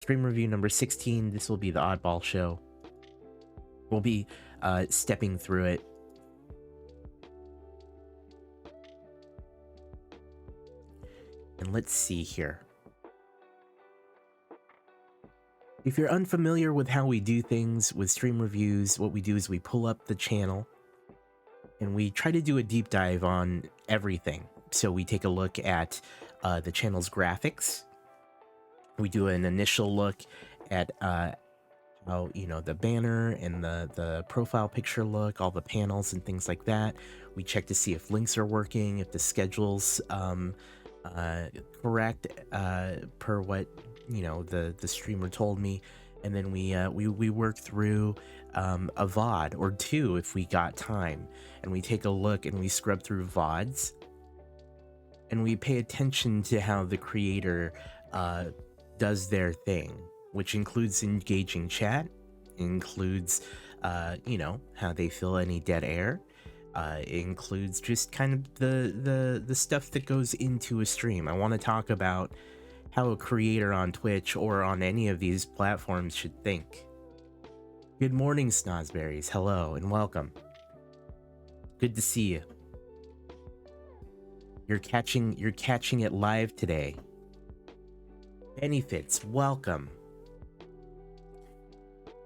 Stream review number 16. This will be the Oddball Show. We'll be stepping through it. And let's see here. If you're unfamiliar with how we do things with stream reviews, what we do is we pull up the channel and we try to do a deep dive on everything. So we take a look at the channel's graphics. We do an initial look at how, you know, the banner and the profile picture look, all the panels and things like that. We check to see if links are working, if the schedule's correct per what, you know, the streamer told me. And then we work through a VOD or two if we got time, and we take a look and we scrub through VODs, and we pay attention to how the creator does their thing, which includes engaging chat, includes you know, how they fill any dead air. It includes just kind of the stuff that goes into a stream. I want to talk about how a creator on Twitch or on any of these platforms should think. Good morning, Snozberries. Hello and welcome. Good to see you. You're catching it live today. Benefits, welcome.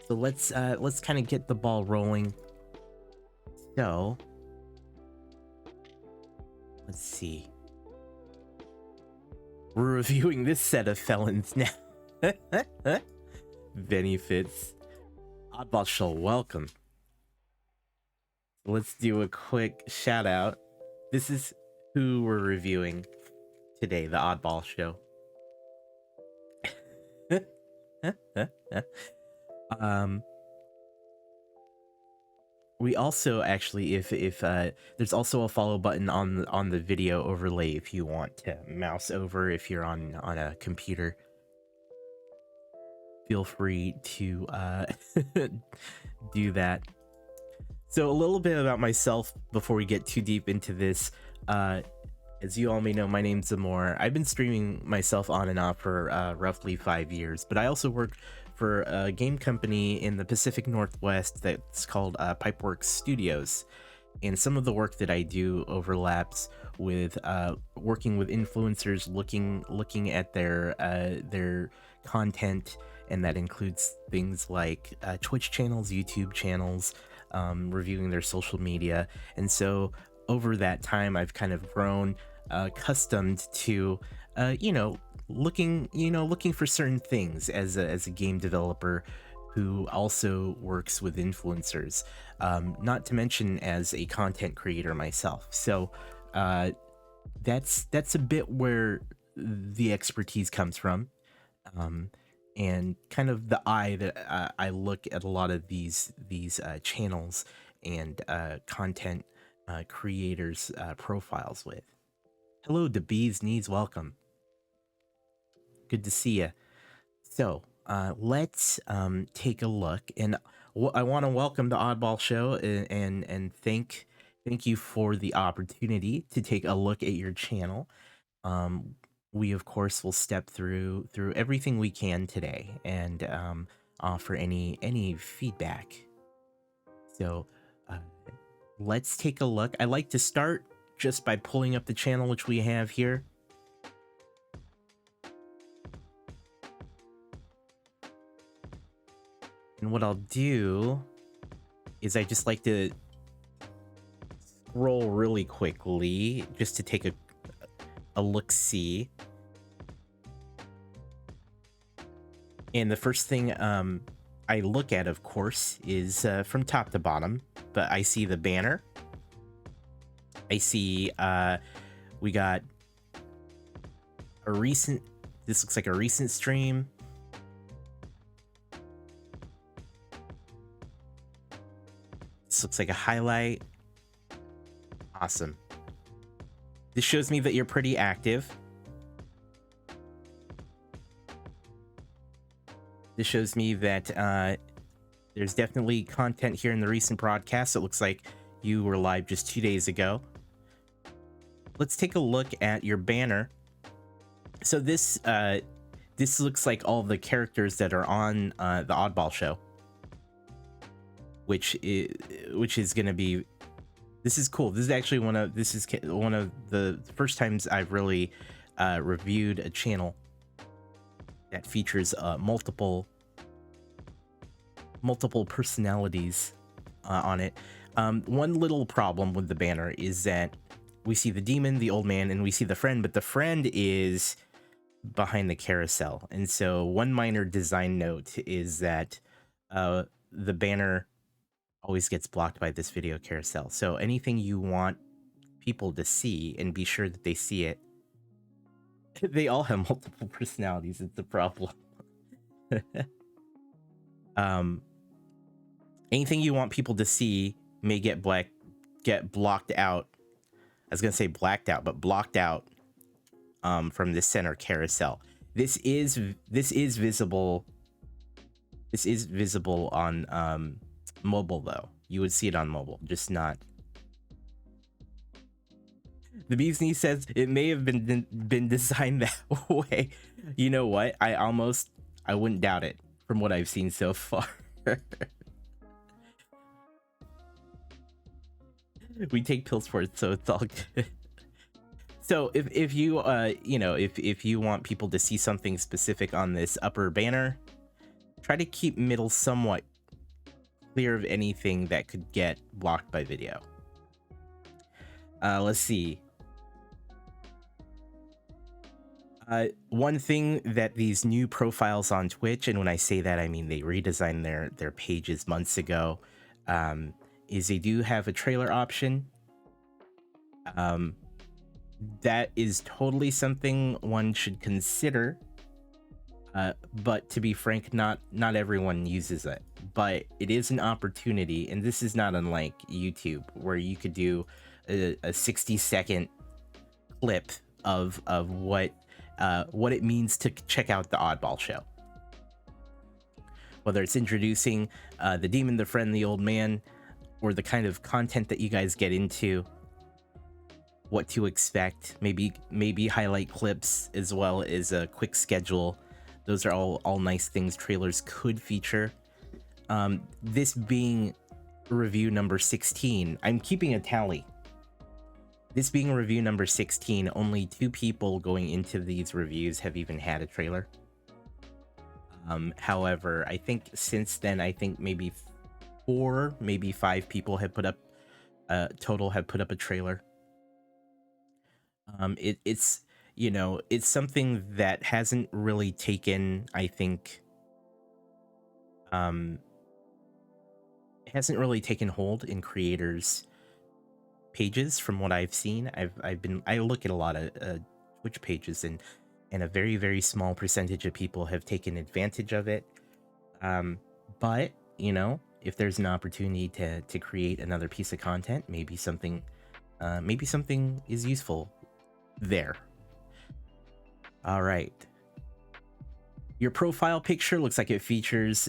So let's kind of get the ball rolling. So let's see. We're reviewing this set of felons now. Benefits. Oddball Show, welcome. Let's do a quick shout out. This is who we're reviewing today, the Oddball Show. We also actually, if there's also a follow button on the video overlay if you want to mouse over. If you're on a computer, feel free to do that. So a little bit about myself before we get too deep into this. As you all may know, my name's Zamor. I've been streaming myself on and off for roughly 5 years, but I also work for a game company in the Pacific Northwest that's called Pipeworks Studios. And some of the work that I do overlaps with working with influencers, looking at their content, and that includes things like Twitch channels, YouTube channels, reviewing their social media. And so over that time, I've kind of grown accustomed to looking for certain things as a game developer who also works with influencers, not to mention as a content creator myself. So that's a bit where the expertise comes from, and kind of the eye that I look at a lot of these channels and content creators profiles with. Hello, to Bees Knees, welcome. Good to see you. So let's take a look, and I want to welcome the Oddball Show and thank you for the opportunity to take a look at your channel. We of course will step through everything we can today and offer any feedback. So let's take a look. I like to start just by pulling up the channel, which we have here. And what I'll do is I just like to scroll really quickly just to take a look-see. And the first thing I look at, of course, is from top to bottom, but I see the banner. I see we got a recent, this looks like a recent stream. This looks like a highlight. Awesome. This shows me that you're pretty active. This shows me that there's definitely content here in the recent broadcast. It looks like you were live just 2 days ago. Let's take a look at your banner. So this this looks like all the characters that are on the Oddball Show, which is gonna be. This is cool. This is actually one of the first times I've really reviewed a channel that features multiple personalities on it. One little problem with the banner is that we see the demon, the old man, and we see the friend, but the friend is behind the carousel. And so one minor design note is that the banner always gets blocked by this video carousel. So anything you want people to see, and be sure that they see it, they all have multiple personalities. It's a problem. Anything you want people to see may get blocked out. I was gonna say blacked out, but blocked out from the center carousel. This is visible. This is visible on mobile though. You would see it on mobile, just not. The Bee's Knee says it may have been designed that way. You know what? I wouldn't doubt it from what I've seen so far. We take pills for it, so it's all good. So if you you know, if you want people to see something specific on this upper banner, try to keep middle somewhat clear of anything that could get blocked by video. Let's see. One thing that these new profiles on Twitch, and when I say that I mean they redesigned their pages months ago, is they do have a trailer option. That is totally something one should consider. But to be frank, not everyone uses it. But it is an opportunity, and this is not unlike YouTube, where you could do a 60-second clip of what it means to check out the Oddball Show. Whether it's introducing the demon, the friend, the old man, or the kind of content that you guys get into, what to expect, maybe highlight clips as well as a quick schedule. Those are all nice things trailers could feature. This being review number 16, I'm keeping a tally. This being review number 16, only 2 people going into these reviews have even had a trailer. However, I think since then, I think maybe 4, maybe 5 people have put up total have put up a trailer. It's, you know, it's something that hasn't really taken, I think, it hasn't really taken hold in creators' pages from what I've seen. I look at a lot of Twitch pages, and a very, very small percentage of people have taken advantage of it. But you know, if there's an opportunity to create another piece of content, maybe something is useful there. All right. Your profile picture looks like it features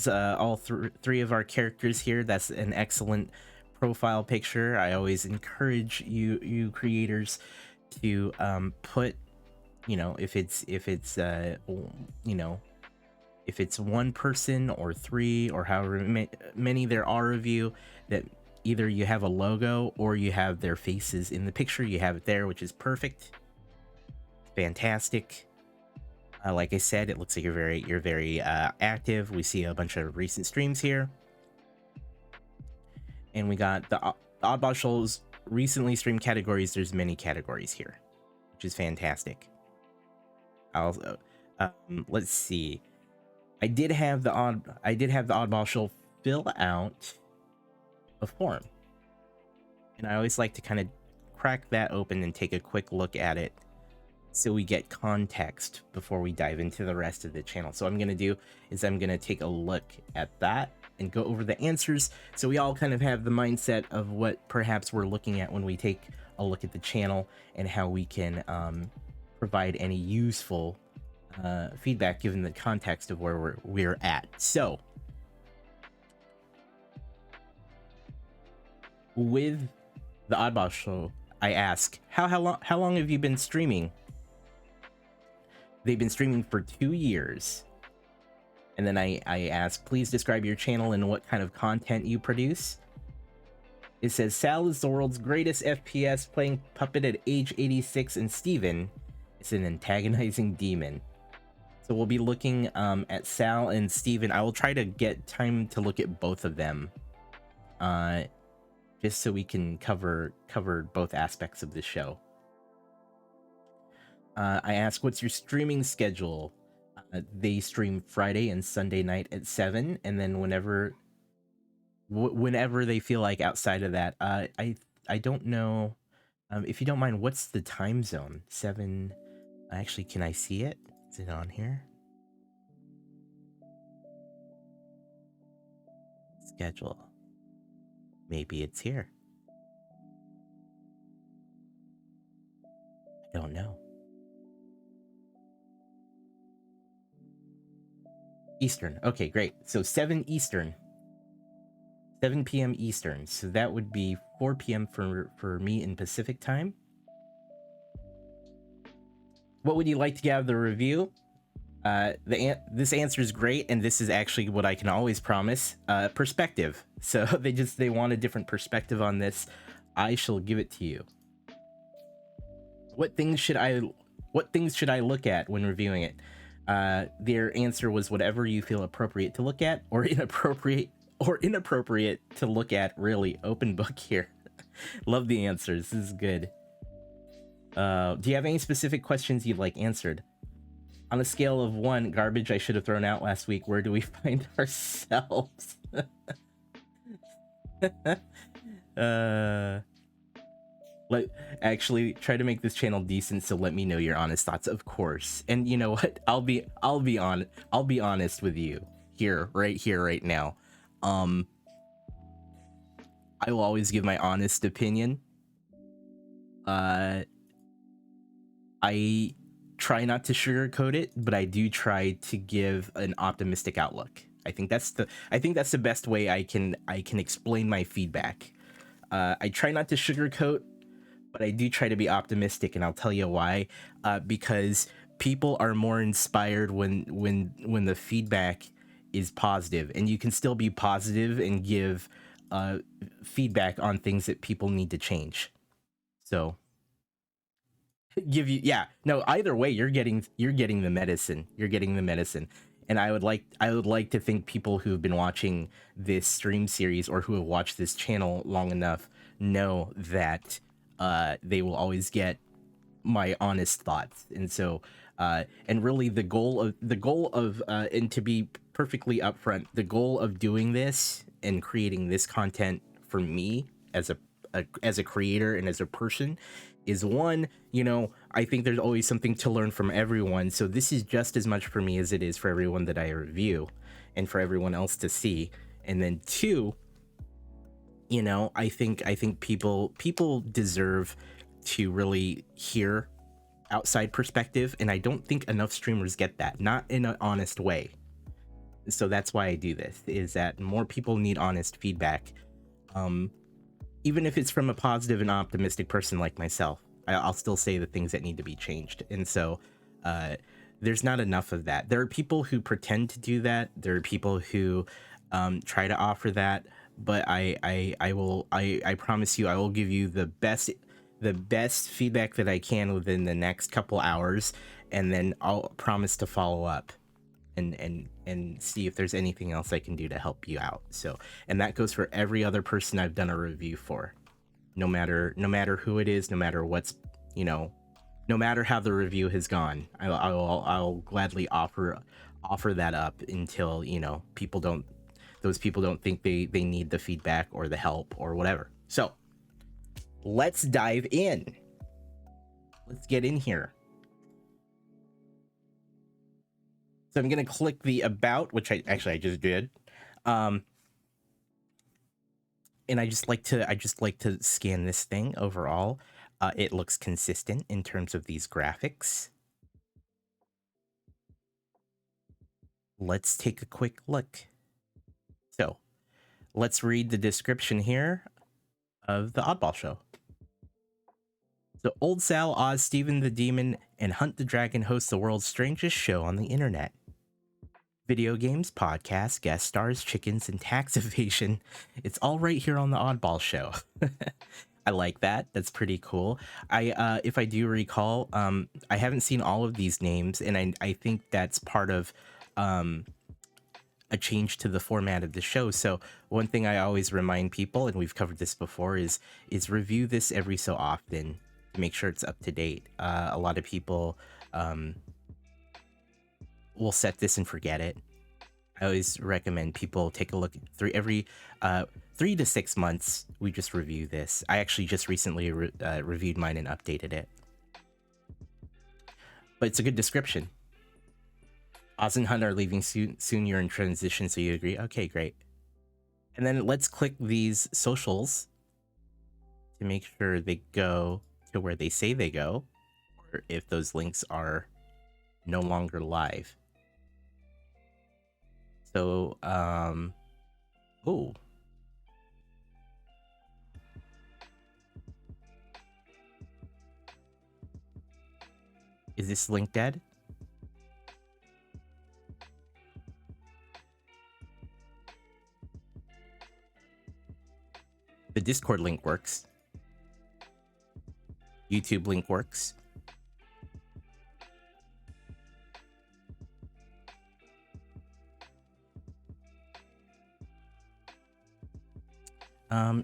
all three of our characters here. That's an excellent profile picture. I always encourage you creators to put, you know, if it's you know, if it's 1 person or 3 or however many there are of you, that either you have a logo or you have their faces in the picture. You have it there, which is perfect. Fantastic. Like I said, it looks like you're very active. We see a bunch of recent streams here, and we got the Oddball Show's recently streamed categories. There's many categories here, which is fantastic. Also, let's see. I did have the Oddball Show fill out a form, and I always like to kind of crack that open and take a quick look at it, so we get context before we dive into the rest of the channel. So what I'm going to do is I'm going to take a look at that and go over the answers, so we all kind of have the mindset of what perhaps we're looking at when we take a look at the channel, and how we can provide any useful feedback given the context of where we're at. So with the Oddball Show, I ask, how long have you been streaming? They've been streaming for 2 years. And then I ask, please describe your channel and what kind of content you produce. It says, Sal is the world's greatest FPS playing puppet at age 86, and Steven is an antagonizing demon. So we'll be looking at Sal and Steven. I will try to get time to look at both of them, just so we can cover both aspects of the show. I ask, what's your streaming schedule? They stream Friday and Sunday night at 7, and then whenever they feel like outside of that. I don't know. If you don't mind, what's the time zone? 7. Actually, can I see it? Is it on here? Schedule. Maybe it's here. I don't know. Eastern. Okay, great. So 7 Eastern. 7 p.m. Eastern. So that would be 4 p.m. for me in Pacific time. What would you like to get out of the review? This answer is great, and this is actually what I can always promise. Perspective. So they want a different perspective on this. I shall give it to you. What things should I look at when reviewing it? Their answer was whatever you feel appropriate to look at, or inappropriate to look at. Really, open book here. Love the answers. This is good. Do you have any specific questions you'd like answered? On a scale of 1, garbage I should have thrown out last week, where do we find ourselves? Actually, try to make this channel decent, so let me know your honest thoughts, of course. And you know what? I'll be honest with you right now. I will always give my honest opinion. I try not to sugarcoat it, but I do try to give an optimistic outlook. I think that's the best way I can explain my feedback. I try not to sugarcoat, but I do try to be optimistic, and I'll tell you why. Because people are more inspired when the feedback is positive, and you can still be positive and give feedback on things that people need to change. So either way, you're getting the medicine. And I would like to think people who've been watching this stream series or who have watched this channel long enough know that they will always get my honest thoughts. And so and really the goal of and to be perfectly upfront, the goal of doing this and creating this content for me as a creator and as a person is, one, I think there's always something to learn from everyone. So this is just as much for me as it is for everyone that I review and for everyone else to see. And then 2, I think people deserve to really hear outside perspective, and I don't think enough streamers get that, not in an honest way. So that's why I do this, is that more people need honest feedback. Even if it's from a positive and optimistic person like myself, I'll still say the things that need to be changed. And so there's not enough of that. There are people who pretend to do that. There are people who try to offer that. But I promise you, I will give you the best feedback that I can within the next couple hours, and then I'll promise to follow up and see if there's anything else I can do to help you out. So, and that goes for every other person I've done a review for, no matter who it is, no matter what's, no matter how the review has gone, I'll gladly offer that up until, those people don't think they need the feedback or the help or whatever. So let's dive in. Let's get in here. So I'm going to click the about, which I just did. And I just like to scan this thing overall. It looks consistent in terms of these graphics. Let's take a quick look. So let's read the description here of The Oddball Show. So Old Sal, Oz, Steven the Demon, and Hunt the Dragon host the world's strangest show on the internet. Video games, podcasts, guest stars, chickens, and tax evasion. It's all right here on The Oddball Show. I like that. That's pretty cool. If I do recall, I haven't seen all of these names, and I think that's part of a change to the format of the show. So one thing I always remind people, and we've covered this before, is review this every so often to make sure it's up to date. A lot of people will set this and forget it. I always recommend people take a look every 3 to 6 months. We just review this. I actually just recently reviewed mine and updated it, but it's a good description. Oz and Hunt are leaving soon. You're in transition, so you agree? Okay, great. And then let's click these socials to make sure they go to where they say they go, or if those links are no longer live. So, oh. Is this link dead? The Discord link works. YouTube link works.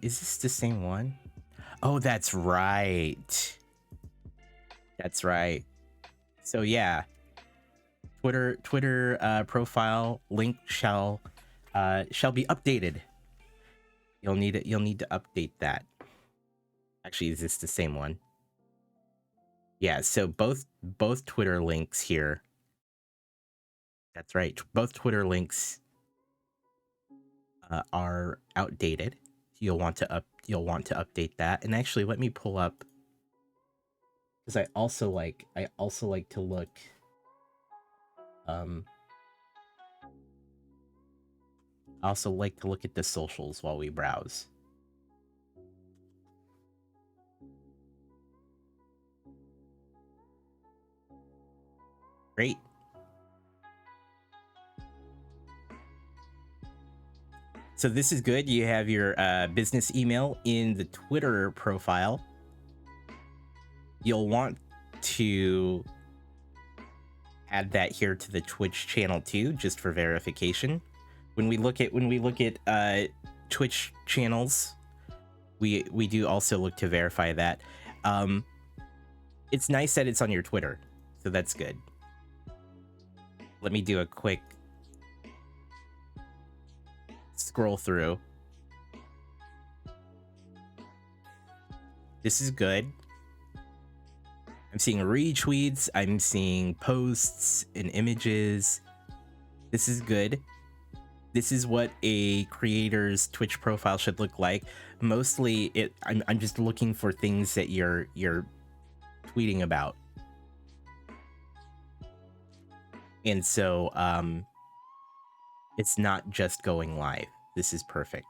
Is this the same one? Oh, that's right. That's right. So yeah, Twitter profile link shall be updated. You'll need to update that. Actually, is this the same one? Yeah, so both Twitter links here. That's right. Both Twitter links are outdated. You'll want to update that. And actually, let me pull up, because I also like to look I also like to look at the socials while we browse. Great. So this is good. You have your business email in the Twitter profile. You'll want to add that here to the Twitch channel too, just for verification. When we look at Twitch channels, we do also look to verify that. It's nice that it's on your Twitter, so that's good. Let me do a quick scroll through. This is good. I'm seeing retweets, I'm seeing posts and images. This is good. This is what a creator's Twitch profile should look like. Mostly I'm just looking for things that you're tweeting about. And so it's not just going live. This is perfect.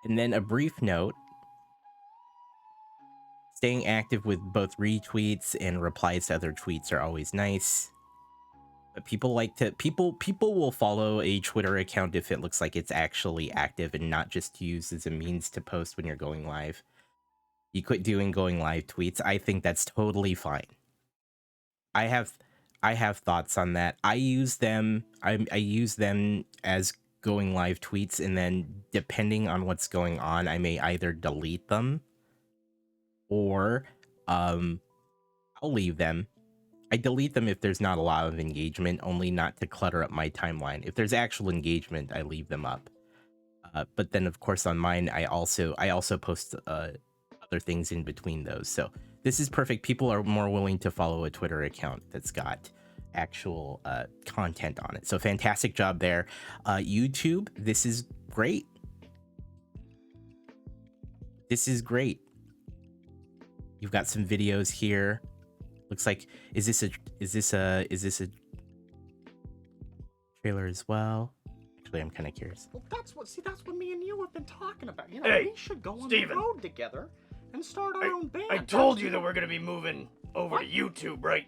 And then a brief note. Staying active with both retweets and replies to other tweets are always nice. But people will follow a Twitter account if it looks like it's actually active and not just used as a means to post when you're going live. You quit doing going live tweets. I think that's totally fine. I have thoughts on that. I use them as going live tweets, and then depending on what's going on, I may either delete them or I'll leave them. I delete them if there's not a lot of engagement, only not to clutter up my timeline. If there's actual engagement, I leave them up. But then, of course, on mine, I also post other things in between those. So this is perfect. People are more willing to follow a Twitter account that's got actual content on it. So fantastic job there. YouTube, this is great. This is great. You've got some videos here. Looks like, is this a trailer as well? Actually, I'm kind of curious. Well, that's what me and you have been talking about. You know, Hey, we should go on Steven. the road together and start our own band. I told you that we're gonna be moving over to YouTube, right?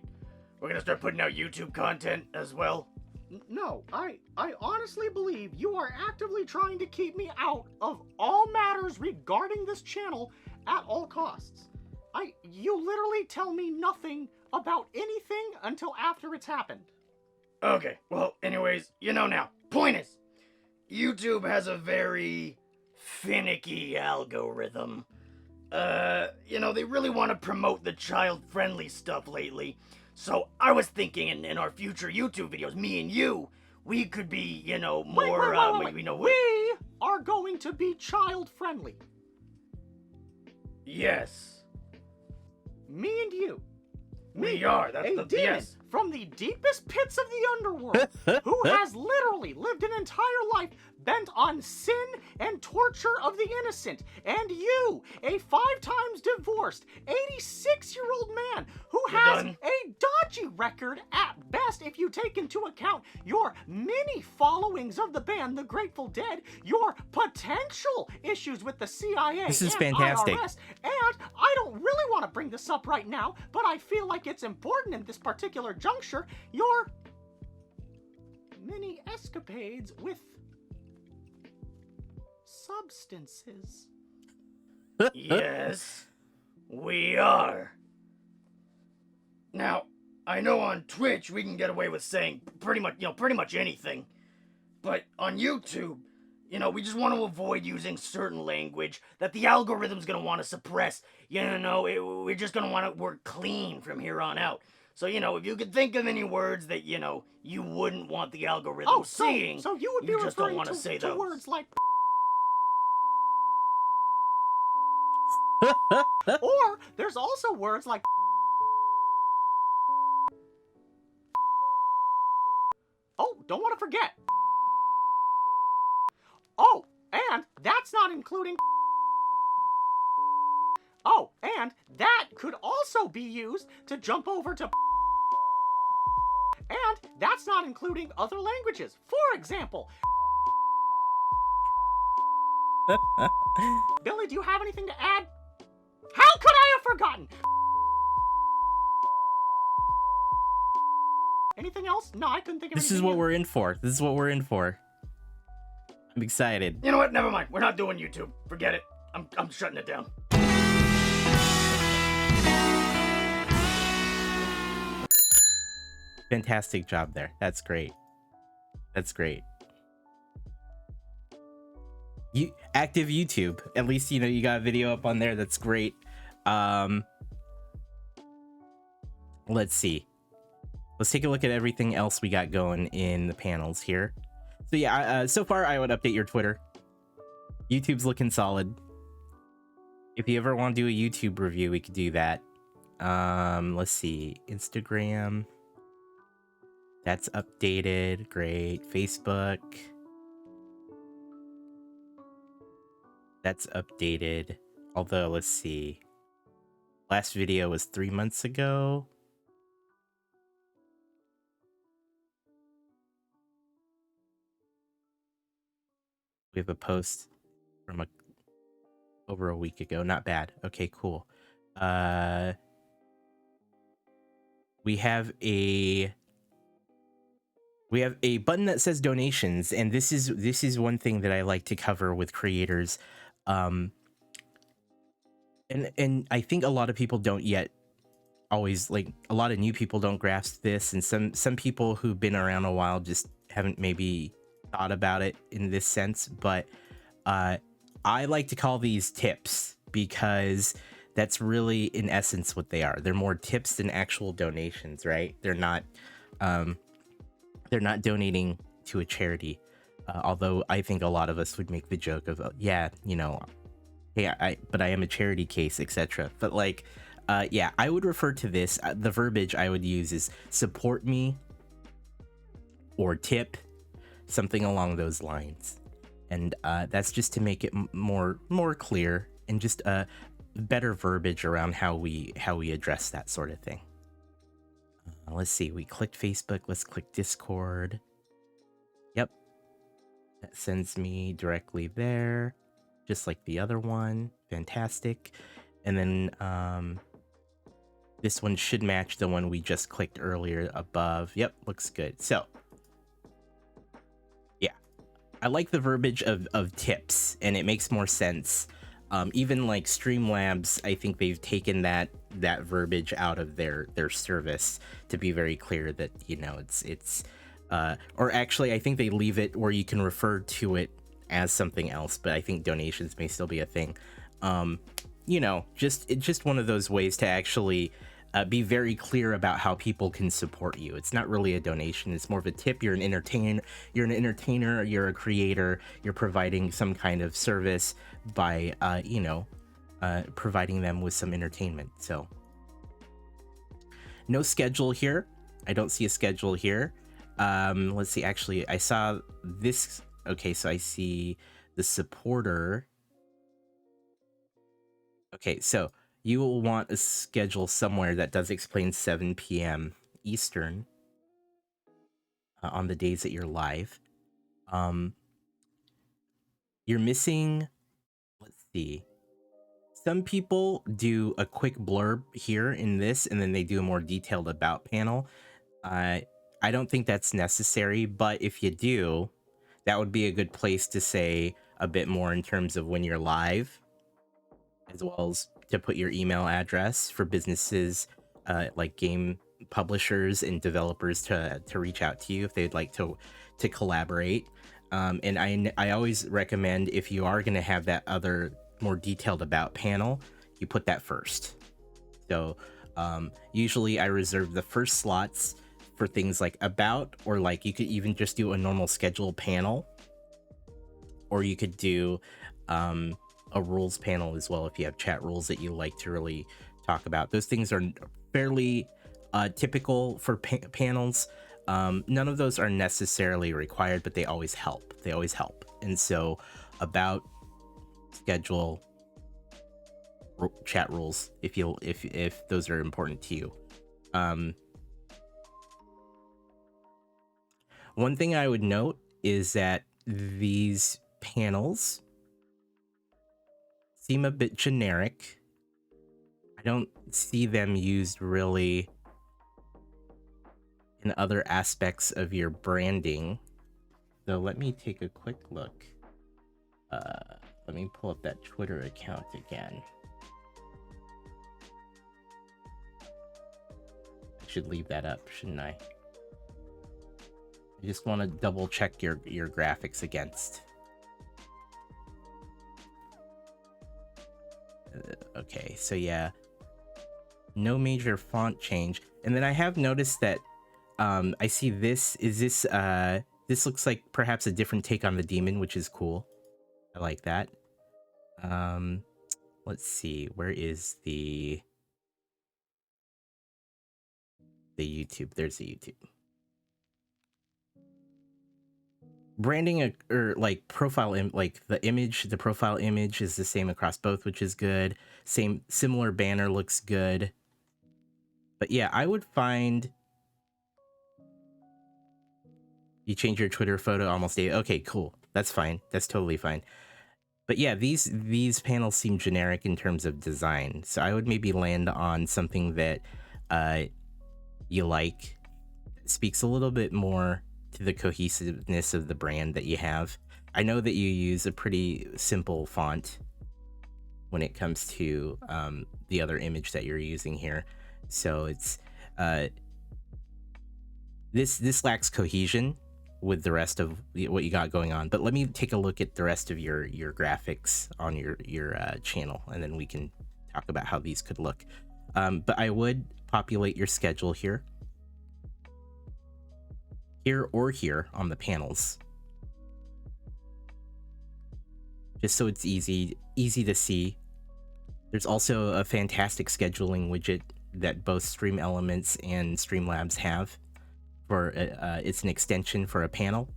We're gonna start putting out YouTube content as well. No, I honestly believe you are actively trying to keep me out of all matters regarding this channel at all costs. You literally tell me nothing about anything until after it's happened. Okay, well, anyways, you know now. Point is, YouTube has a very finicky algorithm. You know, they really want to promote the child-friendly stuff lately. So I was thinking in our future YouTube videos, me and you, we could be, you know, more, wait. you know, We are going to be child-friendly. Yes. Me and you. We are. That's a the demon yes. from the deepest pits of the underworld, who has literally lived an entire life bent on sin and torture of the innocent. And you, a 5 times divorced, 86-year-old man who has a dodgy record at best if you take into account your many followings of the band The Grateful Dead, your potential issues with the CIA This is and fantastic. IRS, and I don't really want to bring this up right now, but I feel like it's important in this particular juncture, your many escapades with substances. Yes, we are. Now, I know on Twitch we can get away with saying pretty much anything. But on YouTube, you know, we just want to avoid using certain language that the algorithm's going to want to suppress. You know, we're just going to want to work clean from here on out. So, you know, if you could think of any words that, you know, you wouldn't want the algorithm seeing, so you would be just don't referring want to say to those. words like or there's also words like oh, don't want to forget. Oh, and that's not including oh, and that could also be used to jump over to and that's not including other languages. For example, Billy, do you have anything to add? How could I have forgotten? Anything else? No, I couldn't think of anything. This is what either. we're in for. This is what we're in for. I'm excited. You know what? Never mind. We're not doing YouTube. Forget it. I'm shutting it down. Fantastic job there. That's great. That's great. Active YouTube. At least, you know, you got a video up on there. That's great. Let's see. Let's take a look at everything else we got going in the panels here. So yeah, so far I would update your Twitter. YouTube's looking solid. If you ever want to do a YouTube review, we could do that. Let's see. Instagram. That's updated. Great. Facebook. That's updated. Although, let's see. Last video was 3 months ago. We have a post from over a week ago. Not bad. Okay, cool. We have a button that says donations, and this is one thing that I like to cover with creators. And I think a lot of people don't yet always, like, a lot of new people don't grasp this, and some people who've been around a while just haven't maybe thought about it in this sense. But I like to call these tips, because that's really in essence what they are. They're more tips than actual donations, right? They're not donating to a charity, although I think a lot of us would make the joke of, yeah, you know, hey, but I am a charity case, etc. But like, yeah, I would refer to this, the verbiage I would use is support me or tip, something along those lines. And that's just to make it more clear, and just better verbiage around how we address that sort of thing. Let's see, we clicked Facebook, let's click Discord. Yep. That sends me directly there, just like the other one. Fantastic. And then this one should match the one we just clicked earlier above. Yep, looks good. So yeah, I like the verbiage of tips, and it makes more sense. Even like Streamlabs, I think they've taken that verbiage out of their service to be very clear that, you know, it's or actually I think they leave it where you can refer to it as something else, but I think donations may still be a thing. You know, it's just one of those ways to actually be very clear about how people can support you. It's not really a donation, it's more of a tip. You're an entertainer, you're a creator, you're providing some kind of service by you know, providing them with some entertainment. So no schedule here. I don't see a schedule here. Let's see, actually I saw this. Okay, so I see the supporter. Okay, so you will want a schedule somewhere that does explain 7 p.m. Eastern on the days that you're live. You're missing, let's see, some people do a quick blurb here in this, and then they do a more detailed about panel. I don't think that's necessary, but if you do, that would be a good place to say a bit more in terms of when you're live, as well as to put your email address for businesses like game publishers and developers to reach out to you if they'd like to collaborate. And I always recommend, if you are going to have that other more detailed about panel, you put that first. So usually I reserve the first slots for things like about, or like you could even just do a normal schedule panel, or you could do a rules panel as well if you have chat rules that you like to really talk about. Those things are fairly typical for panels. None of those are necessarily required, but they always help. And so about, schedule, chat rules, if those are important to you. One thing I would note is that these panels seem a bit generic. I don't see them used really in other aspects of your branding. So let me take a quick look. Let me pull up that Twitter account again. I should leave that up, shouldn't I? I just want to double check your graphics against. Okay, so yeah, no major font change. And then I have noticed that I see this. This looks like perhaps a different take on the demon, which is cool. I like that. Let's see, where is the YouTube? There's the YouTube. Branding or like profile, like the profile image is the same across both, which is good. Similar banner looks good. But yeah, I would find you change your Twitter photo almost daily. Okay, cool. That's fine. That's totally fine. But yeah, these panels seem generic in terms of design. So I would maybe land on something that you like, speaks a little bit more to the cohesiveness of the brand that you have. I know that you use a pretty simple font when it comes to the other image that you're using here. So it's this lacks cohesion with the rest of what you got going on. But let me take a look at the rest of your graphics on your channel, and then we can talk about how these could look. But I would populate your schedule here or here on the panels, just so it's easy to see. There's also a fantastic scheduling widget that both Stream Elements and Streamlabs have. For it's an extension for a panel.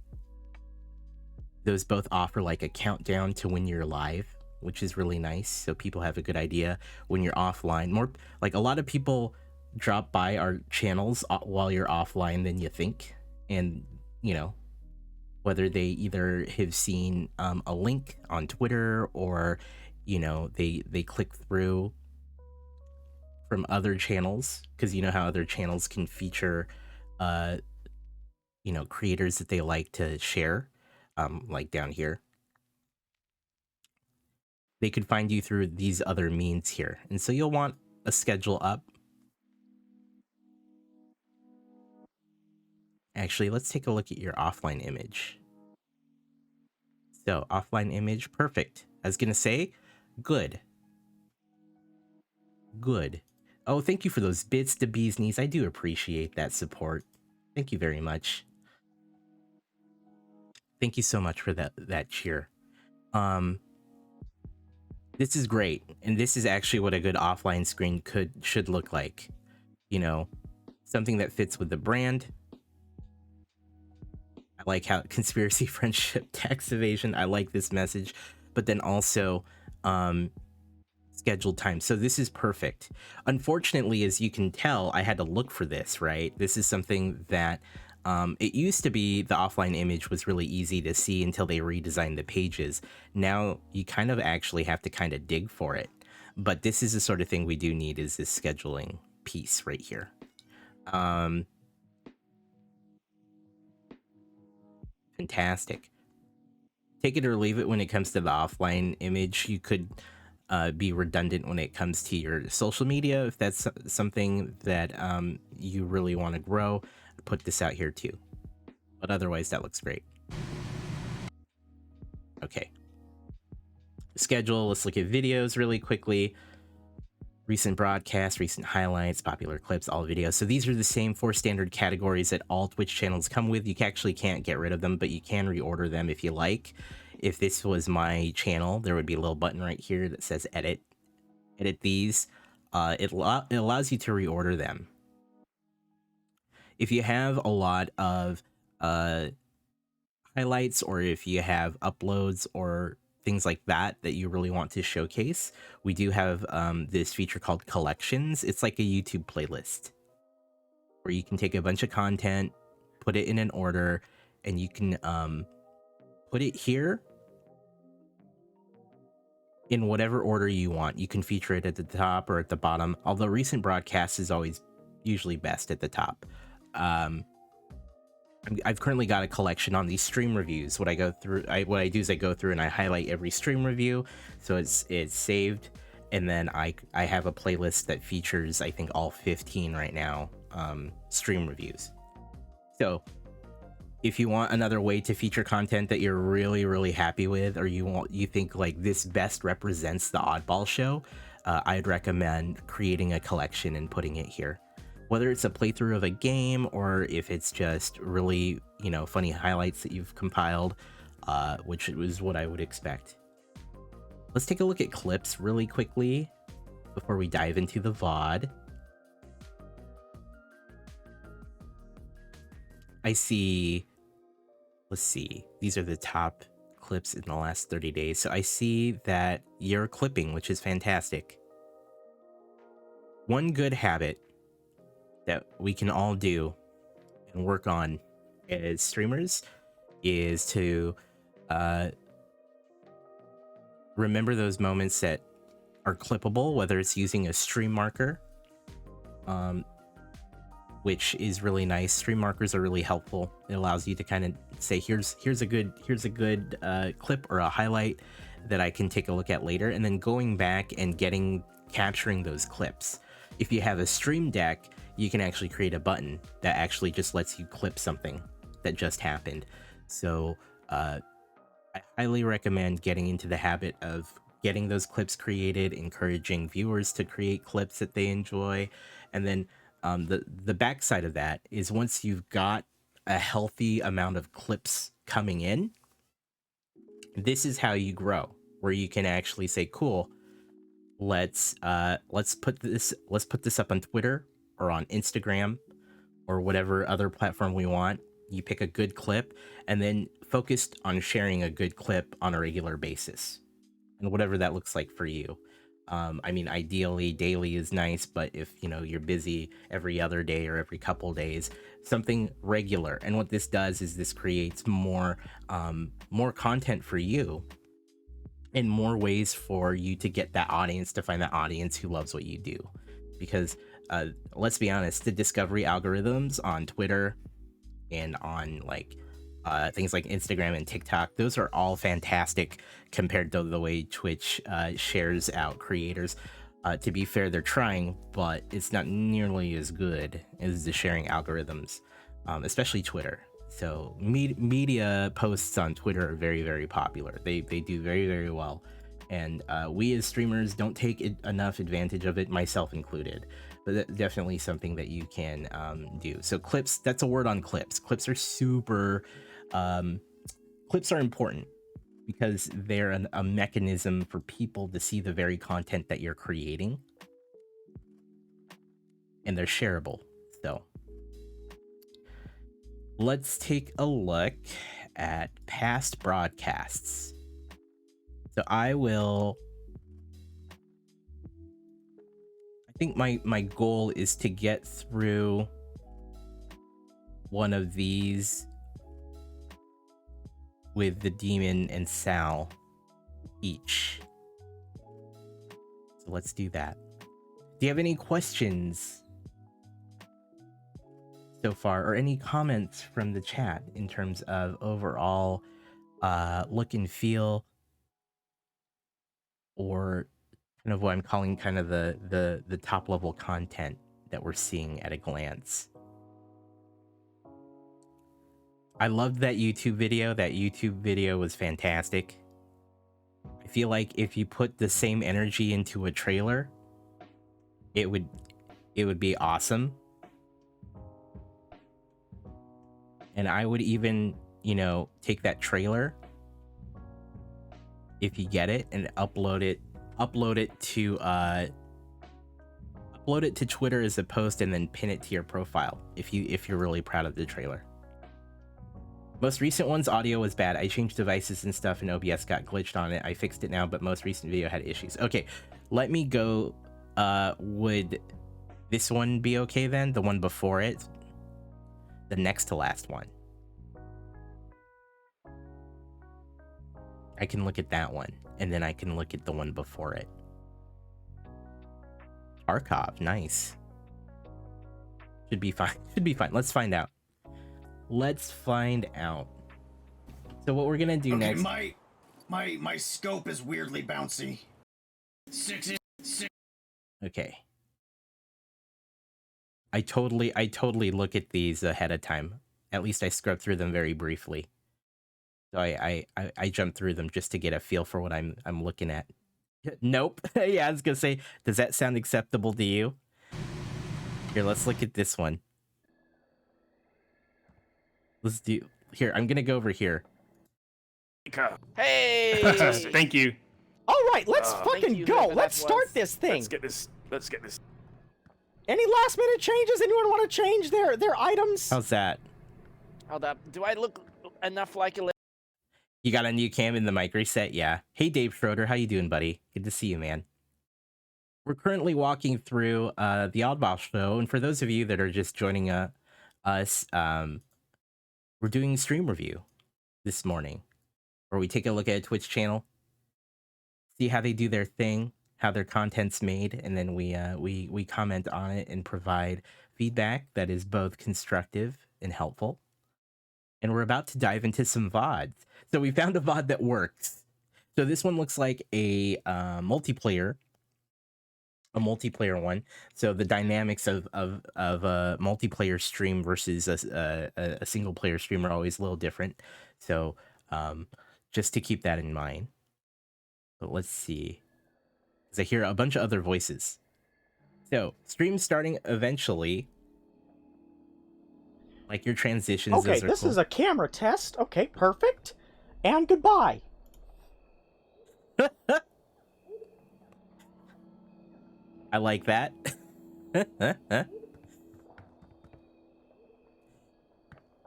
Those both offer like a countdown to when you're live, which is really nice, so people have a good idea when you're offline. More like, a lot of people drop by our channels while you're offline than you think, and you know, whether they either have seen a link on Twitter, or they click through from other channels, because you know how other channels can feature creators that they like to share, like down here. They could find you through these other means here, and so you'll want a schedule up. Actually, let's take a look at your offline image. So offline image, perfect. I was gonna say, good. Oh, thank you for those bits to bees knees. I do appreciate that support. Thank you very much. Thank you so much for that cheer. This is great, and this is actually what a good offline screen should look like. Something that fits with the brand. I like how conspiracy, friendship, tax evasion. I like this message, but then also scheduled time. So this is perfect. Unfortunately, as you can tell, I had to look for this, right? This is something that it used to be the offline image was really easy to see until they redesigned the pages. Now you kind of actually have to kind of dig for it. But this is the sort of thing we do need, is this scheduling piece right here. Fantastic. Take it or leave it when it comes to the offline image. You could be redundant when it comes to your social media, if that's something that you really want to grow. Put this out here too, but otherwise that looks great. Okay, schedule. Let's look at videos really quickly. Recent broadcasts, recent highlights, popular clips, all videos. So these are the same 4 standard categories that all Twitch channels come with. You actually can't get rid of them, but you can reorder them if you like. If this was my channel, there would be a little button right here that says edit these. It allows you to reorder them. If you have a lot of highlights, or if you have uploads or things like that you really want to showcase, we do have this feature called collections. It's like a YouTube playlist where you can take a bunch of content, put it in an order, and you can put it here in whatever order you want. You can feature it at the top or at the bottom, although recent broadcasts is always usually best at the top. I've currently got a collection on these stream reviews. What I do is I go through and I highlight every stream review, so it's saved, and then I have a playlist that features, I think, all 15 right now stream reviews. So if you want another way to feature content that you're really happy with, or you think like this best represents the Oddball Show, I'd recommend creating a collection and putting it here. Whether it's a playthrough of a game, or if it's just really, funny highlights that you've compiled, which is what I would expect. Let's take a look at clips really quickly before we dive into the VOD. I see, let's see, these are the top clips in the last 30 days. So I see that you're clipping, which is fantastic. One good habit that we can all do and work on as streamers is to remember those moments that are clippable, whether it's using a stream marker, which is really nice. Stream markers are really helpful. It allows you to kind of say, here's a good clip or a highlight that I can take a look at later, and then going back and capturing those clips. If you have a stream deck, you can actually create a button that actually just lets you clip something that just happened. So I highly recommend getting into the habit of getting those clips created, encouraging viewers to create clips that they enjoy. And then the backside of that is, once you've got a healthy amount of clips coming in, this is how you grow, where you can actually say, cool, let's put this up on Twitter or on Instagram or whatever other platform we want. You pick a good clip and then focused on sharing a good clip on a regular basis, and whatever that looks like for you. I mean, ideally daily is nice, but if you're busy every other day or every couple days, something regular. And what this does is this creates more content for you and more ways for you to get that audience, to find that audience who loves what you do. Because let's be honest, the discovery algorithms on Twitter and on things like Instagram and TikTok, those are all fantastic compared to the way Twitch shares out creators. To be fair, they're trying, but it's not nearly as good as the sharing algorithms, especially Twitter. So media posts on Twitter are very, very popular. They do very, very well. And we as streamers don't take enough advantage of it, myself included. But definitely something that you can do. So clips, that's a word on clips. Clips are super, clips are important because they're a mechanism for people to see the very content that you're creating. And they're shareable. So let's take a look at past broadcasts. So I think my goal is to get through one of these with the Demon and Sal each. So let's do that. Do you have any questions so far, or any comments from the chat in terms of overall look and feel, or kind of what I'm calling kind of the top level content that we're seeing at a glance? I loved that YouTube video. That YouTube video was fantastic. I feel like if you put the same energy into a trailer, it would be awesome. And I would even, take that trailer, if you get it, and upload it to Twitter as a post, and then pin it to your profile if you're really proud of the trailer. Most recent one's audio was bad. I changed devices and stuff, and OBS got glitched on it. I fixed it now, but most recent video had issues. Okay, let me go. Would this one be okay then? The one before it? The next to last one. I can look at that one, and then I can look at the one before it. Tarkov, nice. Should be fine. Should be fine. Let's find out. Let's find out. So what we're gonna do next? My scope is weirdly bouncy. Six. Okay. I totally look at these ahead of time. At least I scrub through them very briefly. So I jump through them just to get a feel for what I'm looking at. Nope. Yeah, I was gonna say, does that sound acceptable to you? Here, let's look at this one. Let's do here. I'm gonna go over here. Hey! Thank you. All right, let's fucking go. Let's start this thing. Let's get this. Any last minute changes? Anyone want to change their items? How's that? Hold up. Do I look enough like a... You got a new cam in the mic reset? Yeah. Hey, Dave Schroeder. How you doing, buddy? Good to see you, man. We're currently walking through the Oddball Show, and for those of you that are just joining us, we're doing stream review this morning, where we take a look at a Twitch channel, see how they do their thing, how their content's made, and then we comment on it and provide feedback that is both constructive and helpful. And we're about to dive into some VODs. So we found a VOD that works. So this one looks like a multiplayer one. So the dynamics of a multiplayer stream versus a single player stream are always a little different. So just to keep that in mind. But let's see, because I hear a bunch of other voices. So stream starting eventually. Like your transitions. Okay, this is a camera test. Okay, perfect. And goodbye. I like that.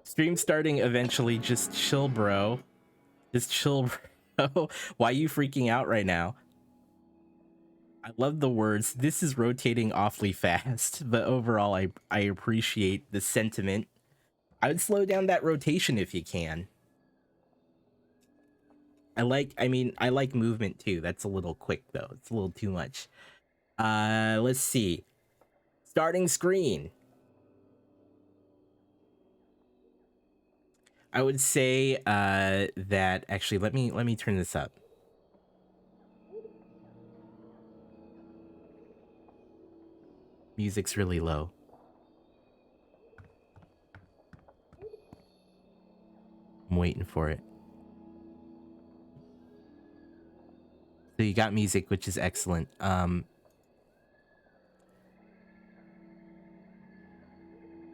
Stream starting eventually. Just chill, bro. Just chill, bro. Why are you freaking out right now? I love the words. This is rotating awfully fast, but overall, I appreciate the sentiment. I would slow down that rotation if you can. I like movement too. That's a little quick though. It's a little too much. Let's see. Starting screen. I would say that actually let me turn this up. Music's really low. I'm waiting for it. So you got music, which is excellent.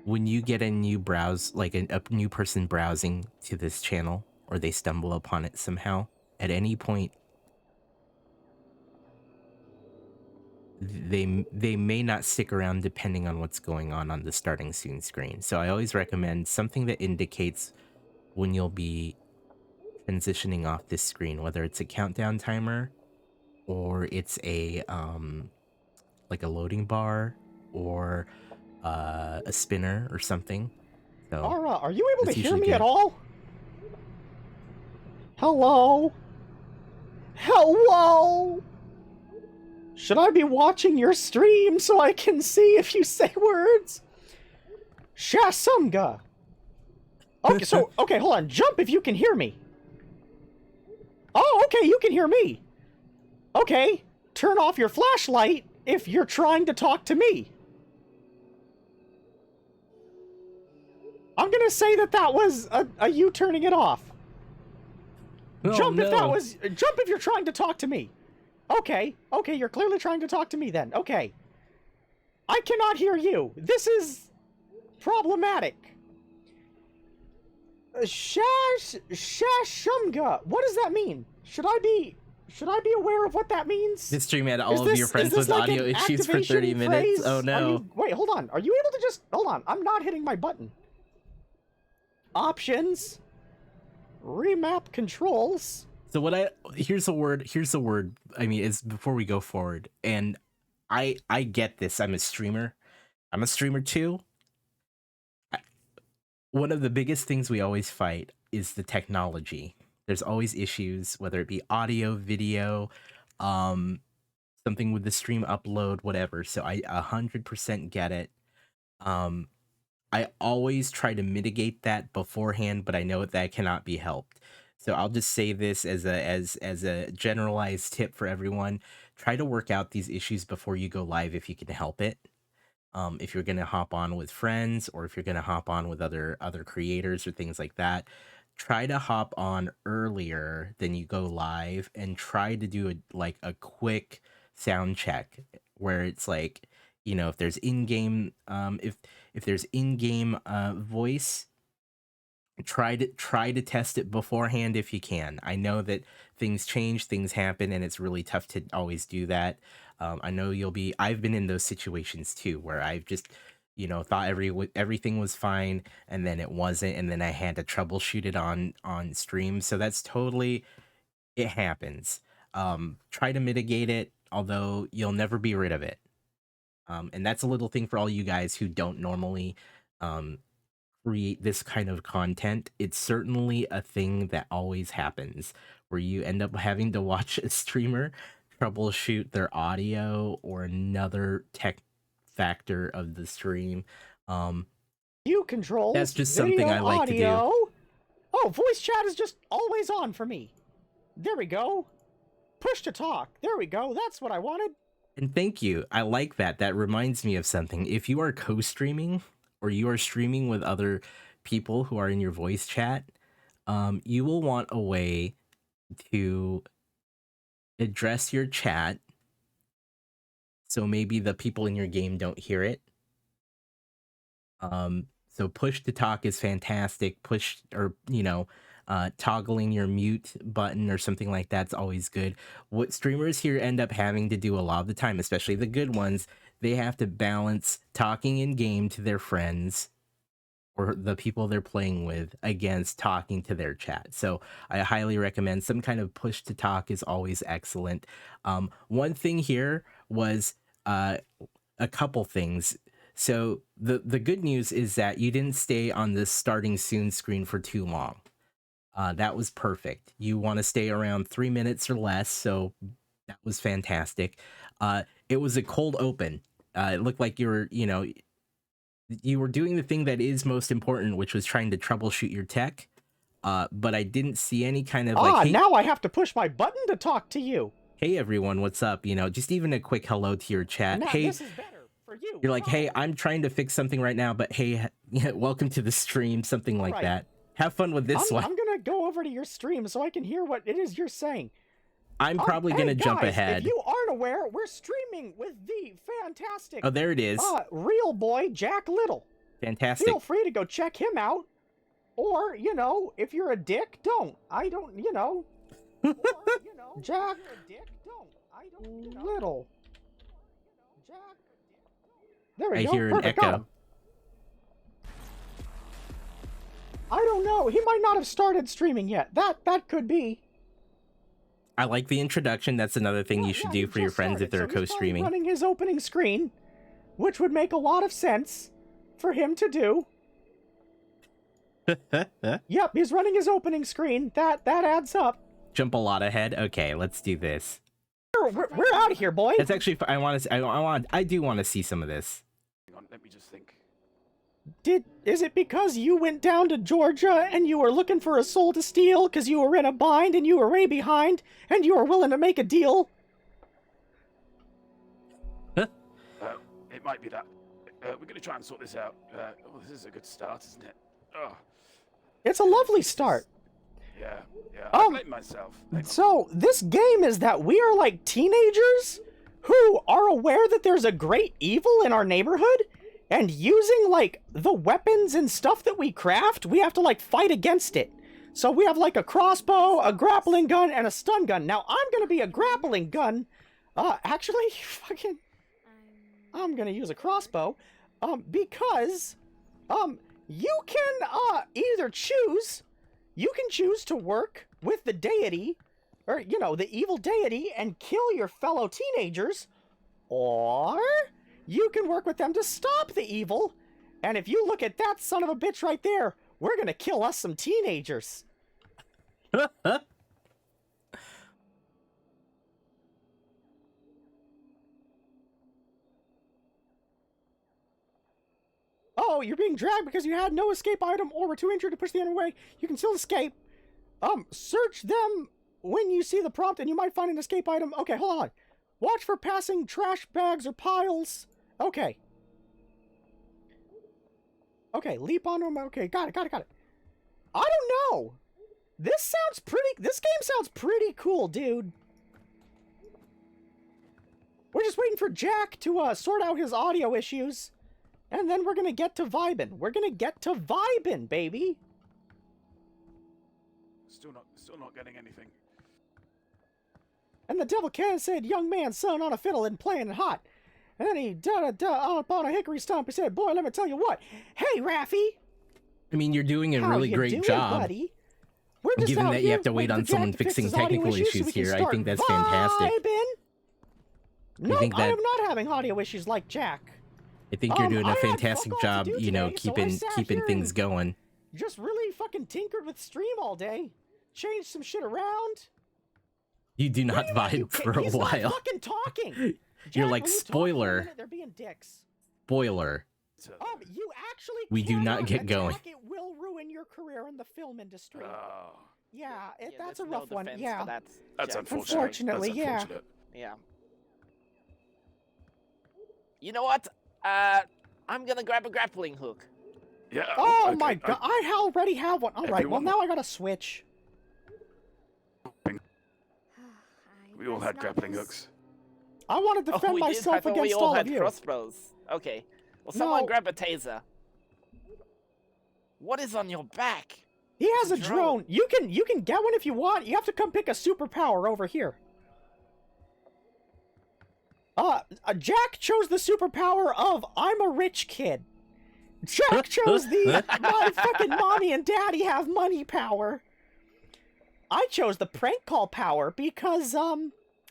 When you get a new browse, like a new person browsing to this channel, or they stumble upon it somehow, at any point, they may not stick around depending on what's going on the starting soon screen. So I always recommend something that indicates when you'll be transitioning off this screen, whether it's a countdown timer or it's a like a loading bar or a spinner or something. So Ara, are you able to that's hear usually me good. at all? Hello? Hello? Should I be watching your stream so I can see if you say words? Shasunga. Okay, hold on. Jump if you can hear me. Oh, okay, you can hear me. Okay, turn off your flashlight if you're trying to talk to me. I'm gonna say that was a you turning it off. Oh, Jump if no. jump if you're trying to talk to me. Okay, you're clearly trying to talk to me then. Okay. I cannot hear you. This is problematic. Shashunga. What does that mean? Should I be aware of what that means? This stream had all of your friends with like audio an issues for 30 activation minutes. phrase? Oh no. Wait, hold on. Are you able to just hold on? I'm not hitting my button. Options. Remap controls. So here's a word. I mean, it's before we go forward, and I get this. I'm a streamer too. One of the biggest things we always fight is the technology. There's always issues, whether it be audio, video, something with the stream upload, whatever. So I 100% get it. I always try to mitigate that beforehand, but I know that cannot be helped. So I'll just say this as a generalized tip for everyone: try to work out these issues before you go live if you can help it. If you're gonna hop on with friends or if you're gonna hop on with other creators or things like that, try to hop on earlier than you go live and try to do a quick sound check where it's like, you know, if there's in-game if there's in-game voice, try to test it beforehand if you can. I know that things change, things happen, and it's really tough to always do that. I know I've been in those situations too, where I've just, you know, thought everything was fine, and then it wasn't, and then I had to troubleshoot it on stream. So that's totally, it happens. Try to mitigate it, although you'll never be rid of it. And that's a little thing for all you guys who don't normally create this kind of content. It's certainly a thing that always happens where you end up having to watch a streamer troubleshoot their audio or another tech factor of the stream. You control. That's just something I like to do. Oh, voice chat is just always on for me. There we go. Push to talk. There we go. That's what I wanted. And thank you. I like that. That reminds me of something. If you are co-streaming or you are streaming with other people who are in your voice chat, you will want a way to address your chat so maybe the people in your game don't hear it. So push to talk is fantastic. Push, or, you know, toggling your mute button or something like that's always good. What streamers here end up having to do a lot of the time, especially the good ones, they have to balance talking in game to their friends or the people they're playing with against talking to their chat. So I highly recommend some kind of push to talk is always excellent. One thing here, was a couple things. So the good news is that you didn't stay on this starting soon screen for too long. That was perfect. You want to stay around 3 minutes or less, so that was fantastic. It was a cold open. It looked like you were doing the thing that is most important, which was trying to troubleshoot your tech. But I didn't see any kind of like, hey, now I have to push my button to talk to you. Hey everyone, what's up? Just even a quick hello to your chat. Now, hey, this is better for you. you're like, hey, I'm trying to fix something right now, but hey, welcome to the stream, something like that. Have fun with this one. I'm gonna go over to your stream so I can hear what it is you're saying. I'm probably gonna jump ahead. If you aren't aware, we're streaming with the fantastic. Oh, there it is. Real boy Jack Little. Fantastic. Feel free to go check him out. Or, if you're a dick, don't. I don't, Or, Jack Little. Jack. There we go. I hear an echo. I don't know. He might not have started streaming yet. That could be. I like the introduction. That's another thing you should do for your friends if they're co-streaming. He's running his opening screen, which would make a lot of sense for him to do. Yep, he's running his opening screen. That adds up. Jump a lot ahead. Okay, let's do this. We're out of here, boy. That's actually. I do want to see some of this. Hang on, let me just think. Is it because you went down to Georgia and you were looking for a soul to steal because you were in a bind and you were way behind and you were willing to make a deal? It might be that. We're going to try and sort this out. This is a good start, isn't it? Oh. It's a lovely start. Yeah. I blame myself. So, this game is that we are like teenagers who are aware that there's a great evil in our neighborhood, and using, like, the weapons and stuff that we craft, we have to, like, fight against it. So we have, like, a crossbow, a grappling gun, and a stun gun. Now, I'm gonna be a grappling gun. Actually, I'm gonna use a crossbow. Because, you can, either choose... You can choose to work with the deity, or, the evil deity, and kill your fellow teenagers, or you can work with them to stop the evil, and if you look at that son of a bitch right there, we're gonna kill us some teenagers. Oh, you're being dragged because you had no escape item or were too injured to push the enemy away. You can still escape. Search them when you see the prompt and you might find an escape item. Okay, hold on. Watch for passing trash bags or piles. Okay. Okay, leap on them. Okay, got it. I don't know. This game sounds pretty cool, dude. We're just waiting for Jack to sort out his audio issues. And then we're gonna get to vibin'. Baby. Still not getting anything. And the devil can said, young man, son on a fiddle and playing it hot. And then he up on a hickory stump. He said, boy, let me tell you what. Hey, Raffy. I mean, you're doing a really great job. Buddy? We're just Given out that here you have to wait on someone fixing technical issues here, I think that's fantastic. No, I am not having audio issues like Jack. I think you're doing a fantastic job, keeping things going. Just really fucking tinkered with stream all day. Changed some shit around. You do not vibe for a while. He's not fucking talking. You're like, spoiler. They're being dicks. Spoiler. You actually we do not get going. It will ruin your career in the film industry. Oh. Yeah, that's a rough one. Yeah. That's unfortunate. Unfortunately, yeah. Yeah. You know what? I'm gonna grab a grappling hook. Yeah. Oh okay. my god, I already have one. All right, well now I gotta switch. We all had grappling hooks. I want to defend myself against all of you. Crossbows. Okay. Well, someone No. grab a taser. What is on your back? He has a drone. You can get one if you want. You have to come pick a superpower over here. Jack chose the superpower of I'm a rich kid. Jack chose the my fucking mommy and daddy have money power. I chose the prank call power because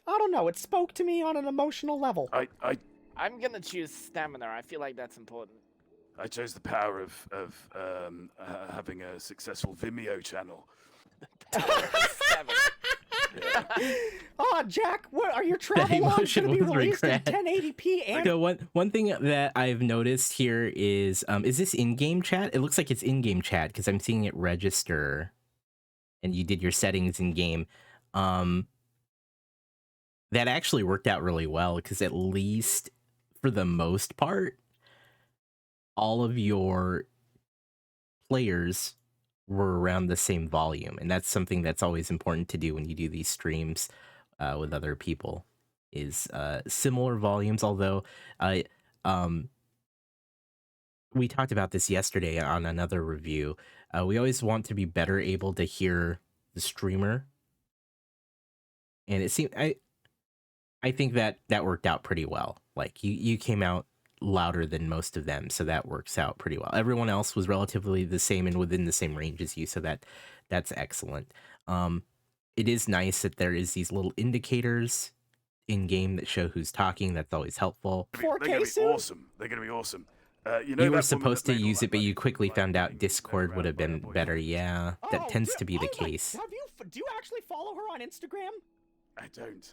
I don't know, it spoke to me on an emotional level. I'm gonna choose stamina. I feel like that's important. I chose the power of having a successful Vimeo channel. Stamina. Ah, Jack, what are your travel logs going to be released in 1080p and So one thing that I've noticed here is this in-game chat? It looks like it's in-game chat because I'm seeing it register, and you did your settings in game. That actually worked out really well because at least for the most part, all of your players were around the same volume, and that's something that's always important to do when you do these streams with other people, is similar volumes. Although we talked about this yesterday on another review, we always want to be better able to hear the streamer, and it seemed I think that worked out pretty well. Like you came out louder than most of them, so that works out pretty well. Everyone else was relatively the same and within the same range as you, so that's excellent. It is nice that there is these little indicators in game that show who's talking. That's always helpful. They're gonna be awesome. They're gonna be awesome. You know, You were supposed to use it, but you quickly found out Discord would have been better. Yeah, that tends to be the case. Do you actually follow her on Instagram? I don't.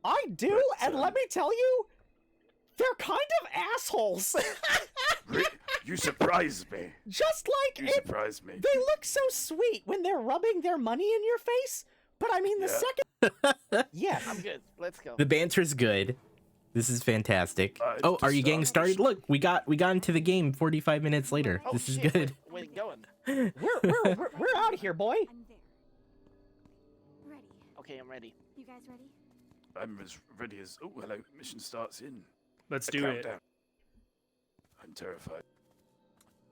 I do, and let me tell you, they're kind of assholes. You surprised me. Just like You surprised me. they look so sweet when they're rubbing their money in your face, but I mean the second. Yes, I'm good. Let's go. The banter's good. This is fantastic. Oh, are you getting started? Look, we got into the game 45 minutes later. Oh, This is shit, good. We're going. we're out of here, boy. I'm there. Ready. Okay, I'm ready. You guys ready? I'm as ready as. Oh, hello. Mission starts in. Let's a do it. countdown. I'm terrified.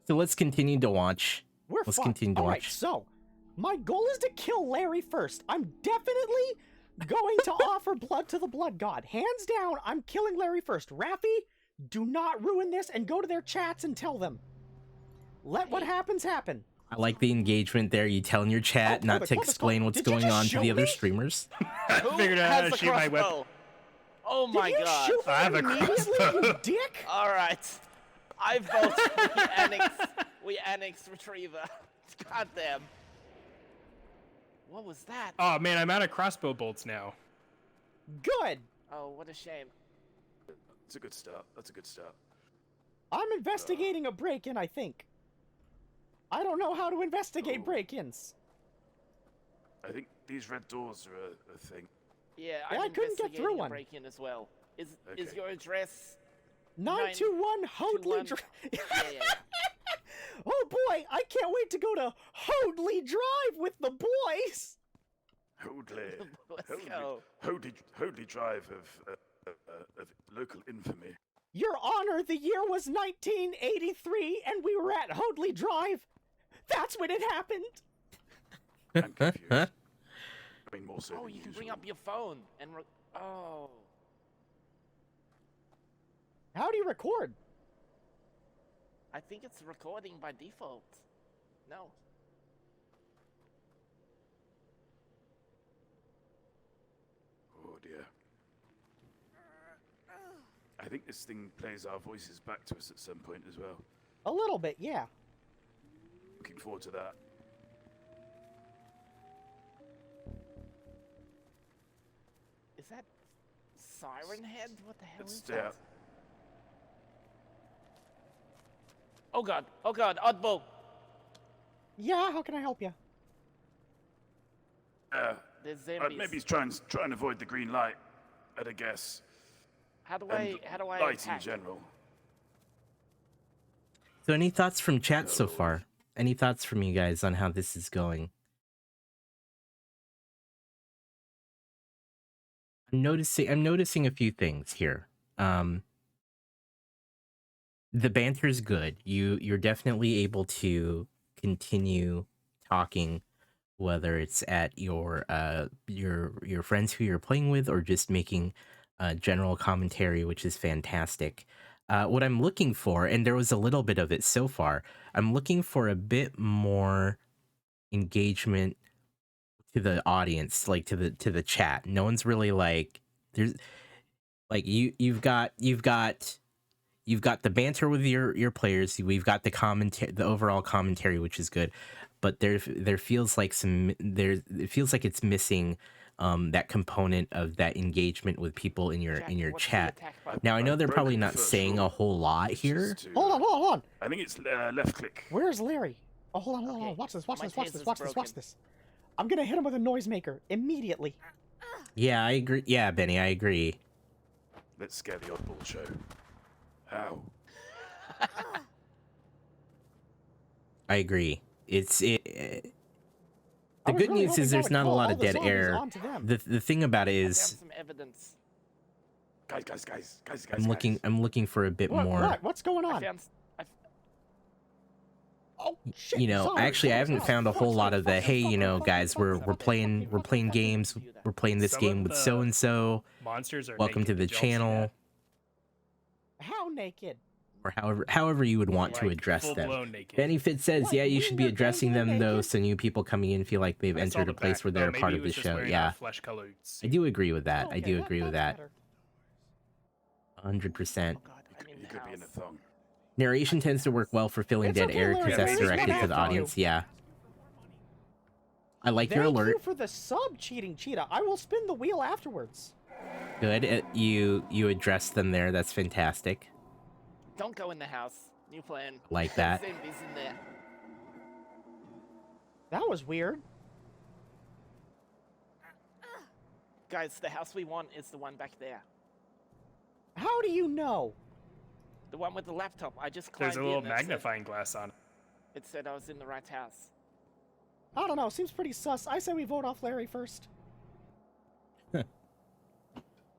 So let's continue to watch. We're Let's fine. continue to All right, watch. so my goal is to kill Larry first. I'm definitely going to offer blood to the blood god. Hands down, I'm killing Larry first. Raffi, do not ruin this and go to their chats and tell them. Let what happens happen. I like the engagement there. You telling your chat Oh, not Clovis, to Clovis, explain what's did you going just on to shoot the other me? streamers. I Who figured out how has to the shoot my weapon. crossbow? Oh my Did you god. shoot me I have a immediately, you dick? All right. I vote we annex retriever. God damn. What was that? Oh man, I'm out of crossbow bolts now. Good. Oh, what a shame. It's a good start. That's a good start. I'm investigating a break-in, I think. I don't know how to investigate Oh. break-ins. I think these red doors are a thing. Yeah, Yeah, I'm I couldn't get through investigating a one. break-in as well. Is Okay. your address 921 Hoadley 921. Drive. Yeah. Oh boy, I can't wait to go to Hoadley Drive with the boys. Hoadley. Let's Hoadley, go. Hoadley Drive of local infamy. Your Honor, the year was 1983 and we were at Hoadley Drive. That's when it happened. I'm confused. I mean, more so Oh, than you can usual. bring up your phone and oh. How do you record? I think it's recording by default. No. Oh dear. I think this thing plays our voices back to us at some point as well. A little bit, yeah. Looking forward to that. Is that Siren Head? What the hell Let's is stay that? out. Oh god, Oddball. Yeah, how can I help you? There's zombies. Maybe he's trying to avoid the green light, at a guess. How do And I light in attack? general. So any thoughts from chat so far? Any thoughts from you guys on how this is going? I'm noticing a few things here. The banter's good. You're definitely able to continue talking, whether it's at your friends who you're playing with or just making general commentary, which is fantastic. What I'm looking for, and there was a little bit of it so far, I'm looking for a bit more engagement to the audience, like to the chat. No one's really like there's like you've got the banter with your players. We've got the overall commentary, which is good, but there feels like it feels like it's missing that component of that engagement with people in your chat. Now I know they're probably not saying a whole lot here. Hold on. I think it's left click. Where's Larry? Oh, hold on. Okay, Watch this. my taser's Watch this. I'm gonna hit him with a noisemaker immediately. Yeah, I agree. Yeah, Benny, I agree. Let's scare the oddball show. How? I agree. The I was good really news hoping is that there's would not a call lot all of the dead zombies air. onto them. The thing about it I found is some evidence. Guys. I'm looking for a bit more. What's going I on? found. Oh shit! You know, sorry, actually, I sorry, haven't sorry. found a whole lot of the Fuck, hey, fuck, you know, fuck, guys, fuck, we're fuck, playing games, we're playing this Some game of with the so and so. Monsters are Welcome to naked. the Did y'all see channel, that? How naked? or however you would want to Like, address them. full-blown naked. Benefit says, What, yeah, you you should mean be they're addressing them dangling though, naked? so new people coming in feel like they've I saw entered a the place back. where they're Oh, a part maybe of he the was just show. wearing Yeah, a flesh-colored I suit. do agree with that. I Okay, do agree with that's that. better. 100%. Oh God, I'm in You the could be in a house. thong. Narration tends to work well for filling It's dead okay, air Larry, because that's we just directed went to the after you. audience. Yeah. I like your Thank alert. you for the sub, cheating cheetah. I will spin the wheel afterwards. Good. You addressed them there. That's fantastic. Don't go in the house. New plan. Like that. Zombies in there. That was weird. Guys, the house we want is the one back there. How do you know? The one with the laptop. I just climbed There's a in little and it said- magnifying glass on it. It said I was in the right house. I don't know. Seems pretty sus. I say we vote off Larry first.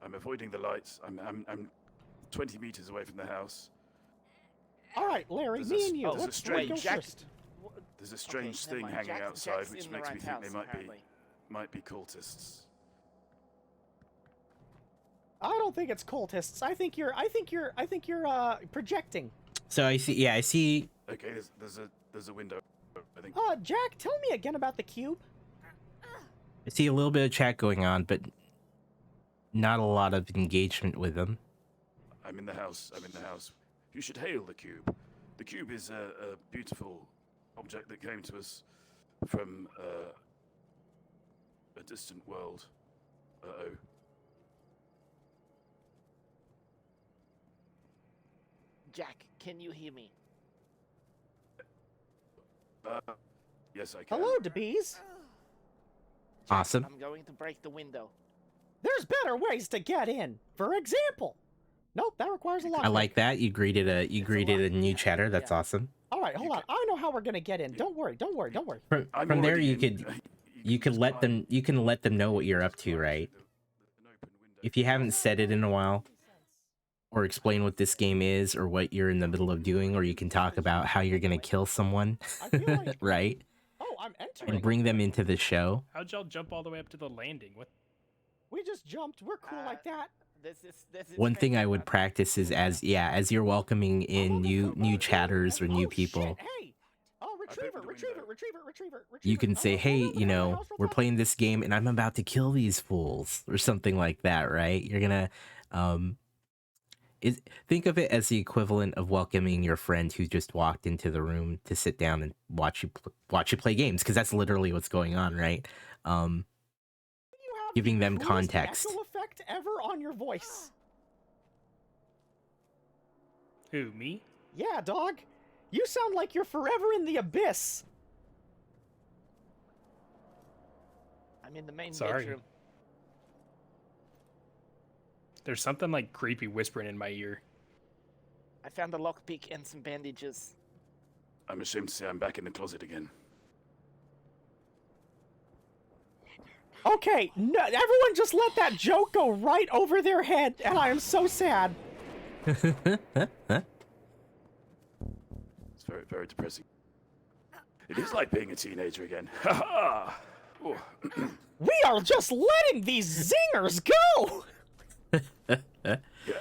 I'm avoiding the lights. I'm 20 meters away from the house. All right, Larry, There's me a- and you. there's a Let's strange- go Jack- first. There's a strange never thing mind. hanging Jack's outside, which in the makes me right think house, they apparently. might be cultists. I don't think it's cultists. I think you're projecting. So I see. Yeah, I see. Okay, there's a window. I think. Jack, tell me again about the cube. I see a little bit of chat going on, but not a lot of engagement with them. I'm in the house. You should hail the cube. The cube is a beautiful object that came to us from a distant world. Uh-oh. Jack, can you hear me? Yes, I can. Hello, DeBees. Awesome. I'm going to break the window. There's better ways to get in. For example. Nope, that requires a lot. I like that. You greeted a new chatter. That's Yeah. awesome. All right, hold on. I know how we're gonna get in. Don't worry. I'm From there, already you in. could you can let them know what you're up to, right? If you haven't said it in a while, or explain what this game is, or what you're in the middle of doing, or you can talk about how you're gonna kill someone, I feel like. right? Oh, I'm entering. And bring them into the show. How'd y'all jump all the way up to the landing? What? We just jumped. We're cool like that. This is One thing crazy, I would right? practice is as you're welcoming in new chatters or new Oh, people, shit, hey. Oh, retriever. you can say, Oh, hey, hold on, you my know, house real we're fast. playing this game and I'm about to kill these fools or something like that, right? You're gonna think of it as the equivalent of welcoming your friend who just walked into the room to sit down and watch you play games, because that's literally what's going on, right? You have Giving the them coolest context. echo effect ever on your voice. Who, me? Yeah, dog. You sound like you're forever in the abyss. I'm in the main Sorry. bedroom. There's something like creepy whispering in my ear. I found a lockpick and some bandages. I'm ashamed to say I'm back in the closet again. Okay, no, everyone just let that joke go right over their head, and I am so sad. It's very, very depressing. It is like being a teenager again. Ha ha! Oh. We are just letting these zingers go! Yeah,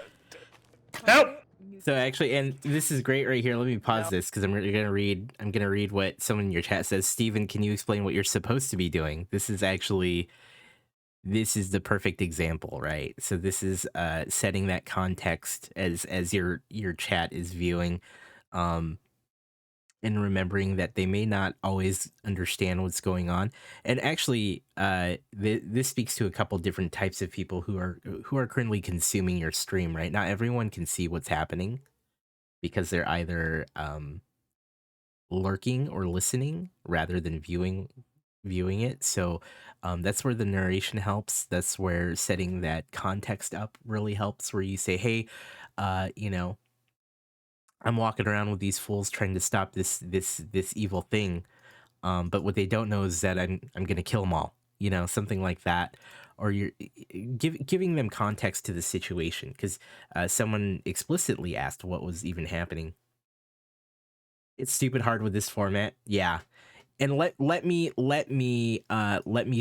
Help! So actually, and this is great right here. Let me pause this because I'm gonna read. I'm gonna read what someone in your chat says. Steven, can you explain what you're supposed to be doing? This is the perfect example, right? So this is setting that context as your chat is viewing, and remembering that they may not always understand what's going on. And actually, this speaks to a couple different types of people who are currently consuming your stream, right? Not everyone can see what's happening because they're either lurking or listening rather than viewing it. So that's where the narration helps. That's where setting that context up really helps, where you say, hey, you know, I'm walking around with these fools trying to stop this evil thing, but what they don't know is that I'm gonna kill them all, you know, something like that. Or you're giving them context to the situation, because someone explicitly asked what was even happening. It's stupid hard with this format, yeah. And let me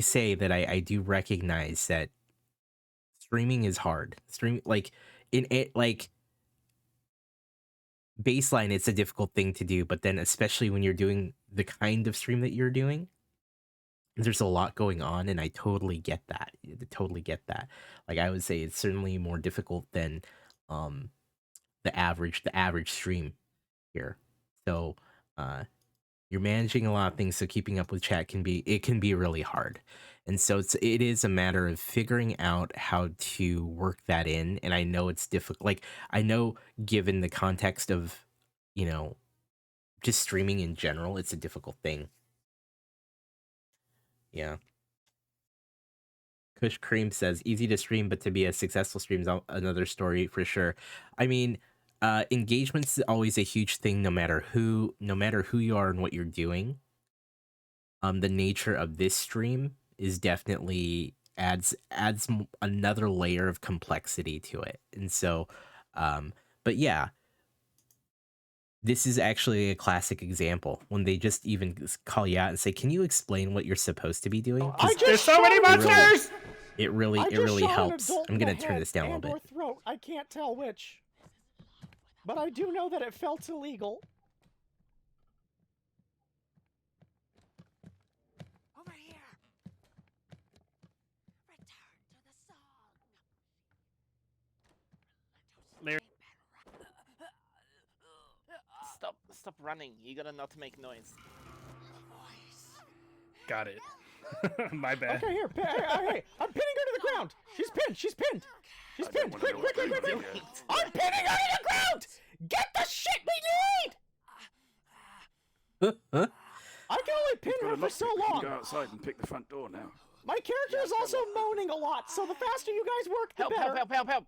say that I do recognize that streaming is hard. Streaming, like, in it, like, baseline, it's a difficult thing to do, but then especially when you're doing the kind of stream that you're doing, there's a lot going on, and I totally get that. Like, I would say it's certainly more difficult than the average stream here. So you're managing a lot of things, so keeping up with chat can be really hard. And so it is a matter of figuring out how to work that in. And I know it's difficult. Like, I know, given the context of, you know, just streaming in general, it's a difficult thing. Yeah. Kush Cream says, easy to stream, but to be a successful stream is another story for sure. I mean, engagement's always a huge thing, no matter who you are and what you're doing. The nature of this stream is definitely adds another layer of complexity to it. And so, but yeah, this is actually a classic example when they just even call you out and say, can you explain what you're supposed to be doing? There's so many monsters! It really helps. I'm gonna turn this down a little bit. Throat. I can't tell which. But I do know that it felt illegal. Over here. Return to the song. Larry. Stop running. You gotta not make noise. Got it. My bad. Okay, here. Hey, I'm pinning her to the ground. She's pinned. She's pinned. Quick. I'm pinning her to the ground. Get the shit we need. I can only pin her for so long. Go outside and pick the front door now. My character is also moaning a lot, so the faster you guys work, the better. Help!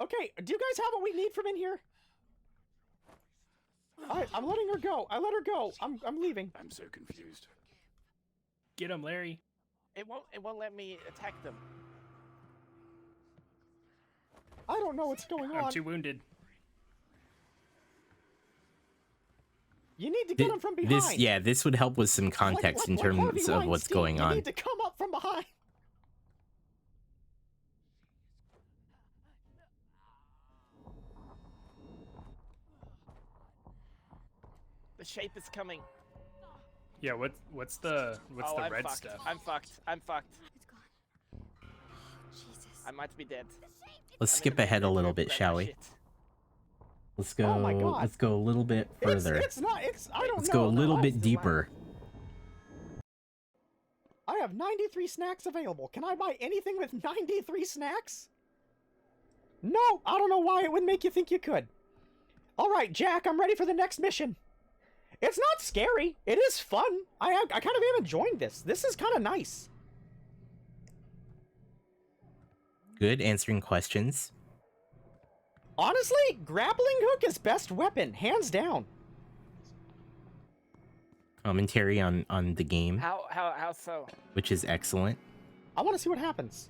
Okay, do you guys have what we need from in here? Alright, I'm letting her go. I let her go. I'm leaving. I'm so confused. Get him, Larry. It won't let me attack them. I don't know what's going on. I'm too wounded. You need to get him from behind. This would help with some context in terms of what's going on. You need to come up from behind. The shape is coming. Yeah, what's the I'm red fucked. stuff? I'm fucked. It's gone. Jesus. I might be dead. Let's skip ahead a little bit, shall we? Let's go. Oh my God. Let's go a little bit further. I don't know. Let's go a little bit deeper. I have 93 snacks available. Can I buy anything with 93 snacks? No, I don't know why it would make you think you could. All right, Jack, I'm ready for the next mission. It's not scary. It is fun. I kind of am enjoying this. This is kind of nice. Good, answering questions. Honestly, grappling hook is best weapon, hands down. Commentary on the game, How so? which is excellent. I want to see what happens.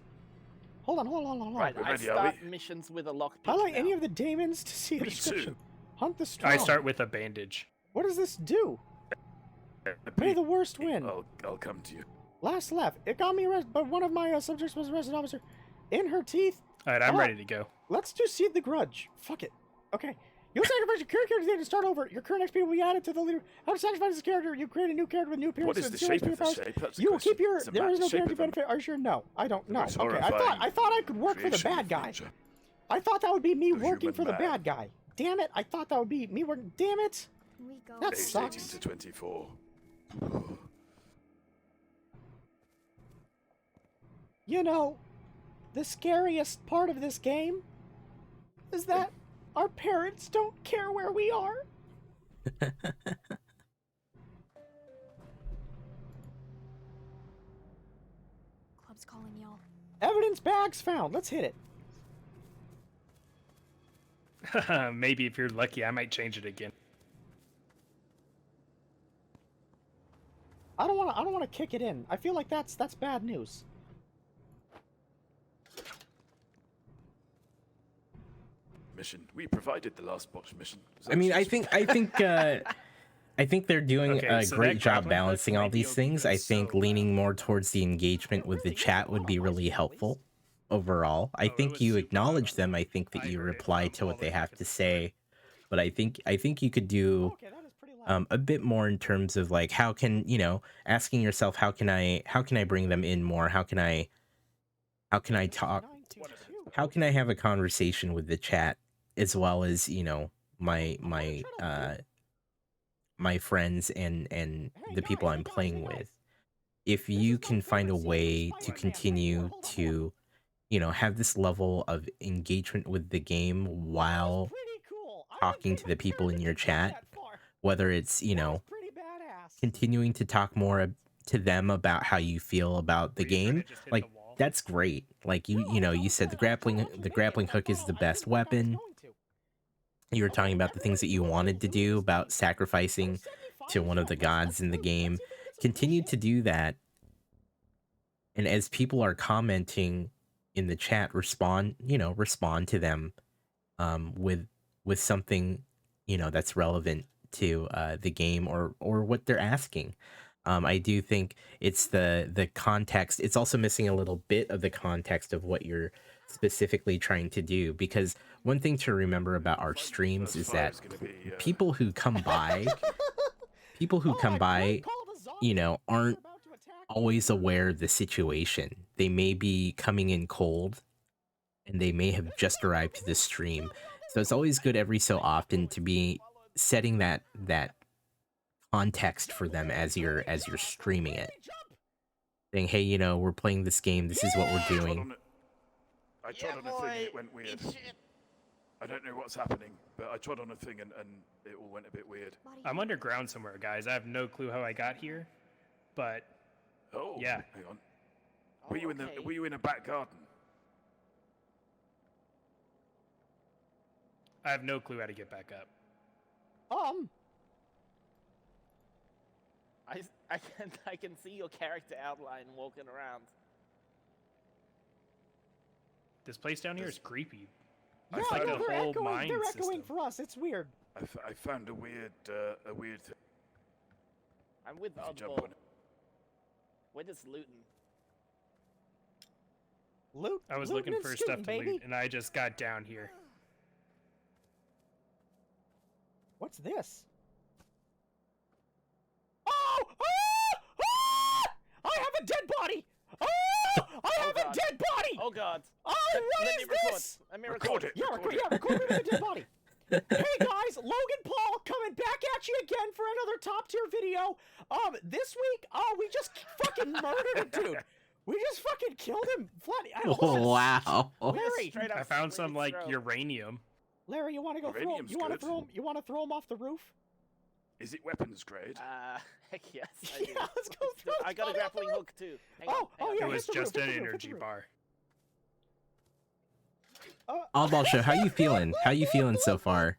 Hold on. Right, I ready, are start we? missions with a lockpick. Highlight now. any of the daemons to see a Me description. too. Hunt the strong. I start with a bandage. What does this do? May the worst win. I'll come to you. Last left. It got me arrested, but one of my subjects was arrested, officer. In her teeth. All right, I'm Oh. ready to go. Let's do Seed the Grudge. Fuck it. Okay. You sacrifice your current character to start over. Your current XP will be added to the leader. After sacrificing this character, you create a new character with new appearance. What is the shape of the shape? That's the You will keep question. your. It's a There is no shape guarantee of a- benefit. Are you sure? No, I don't know. most Okay, I horrifying thought I could work for the creation bad of guy. nature. I thought that would be me The working human for the man. bad guy. Damn it! I thought that would be me working. Damn it! Can we go? That Aged sucks. 18 to 24. You know, the scariest part of this game is that our parents don't care where we are. Club's calling y'all. Evidence bags found. Let's hit it. Maybe if you're lucky, I might change it again. I don't want to kick it in. I feel like that's bad news. Mission. We provided the last box mission. Was I that mean, just- I think they're doing Okay, a so great that job grappling hook balancing all might be these things. I think so, leaning more towards the engagement with the chat would be really helpful overall. I Oh, it think was you super acknowledge loud. them. I think that I you heard it reply from to all what the they have to different say, but I think you could do Okay, that is pretty loud. a bit more in terms of like how can asking yourself how can I bring them in more? How can I talk? 922. How can I have a conversation with the chat as well as my my friends and the people I'm playing with? If you can find a way to continue to have this level of engagement with the game while Pretty cool. I talking would to say the my people in parents your didn't go chat, that far. whether it's That was pretty badass. continuing to talk more to them about how you feel about the Were you trying game, to just hit like the wall? that's great. Like you said the grappling hook is the best weapon. You were talking about the things that you wanted to do about sacrificing to one of the gods in the game. Continue to do that, and as people are commenting in the chat, respond to them with something that's relevant to the game or what they're asking. I do think it's the context. It's also missing a little bit of the context of what you're specifically trying to do, because one thing to remember about our streams First is fire that is gonna be, people who come by aren't always aware of the situation. They may be coming in cold and they may have just arrived to the stream. So it's always good every so often to be setting that context for them as you're streaming it. Saying, hey, we're playing this game, this is what we're doing. I trod on a thing and it went weird. I don't know what's happening, but I trod on a thing and it all went a bit weird. I'm underground somewhere, guys. I have no clue how I got here, but Oh, Yeah. hang on. Oh, Were you in a back garden? I have no clue how to get back up. I can see your character outline walking around. This place down here is creepy. Yeah, It's like no, a they're whole echoing. mine They're echoing system. for us. It's weird. I found a weird thing. I'm with If you jump Oddball. on it. We're just looting. Loot. I was looting looking and for scooting, stuff to baby. loot, and I just got down here. What's this? Oh! I have a dead body! Oh! I have a God. dead body! Oh god. Oh, Let what me is record. this? Let me Record it. Yeah, Record record me with a dead body. Hey guys, Logan Paul coming back at you again for another top tier video. This week, we just fucking murdered a dude. We just fucking killed him. Oh, wow. Larry, Straight up I found slit some his like throat. uranium. Larry, you want to go throw? Uranium's You want to good. throw him? You want to throw him off the roof? Is it weapons grade? Heck yes. I Yeah, do. let's go throw I got a this body grappling off the hook too. Hang Oh, on, hang oh, on. yeah, It hit was the just roof, an hit the roof, hit energy the roof. bar. Oddball Show, how you feeling? How you feeling so far?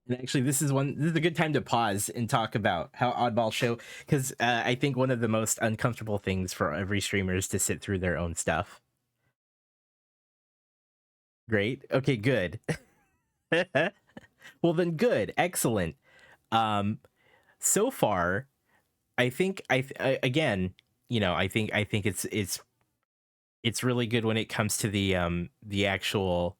And actually, this is a good time to pause and talk about how Oddball Show, because I think one of the most uncomfortable things for every streamer is to sit through their own stuff. Great. Okay, good. Well then, good. Excellent. So far, I think again, I think it's It's really good when it comes to the actual,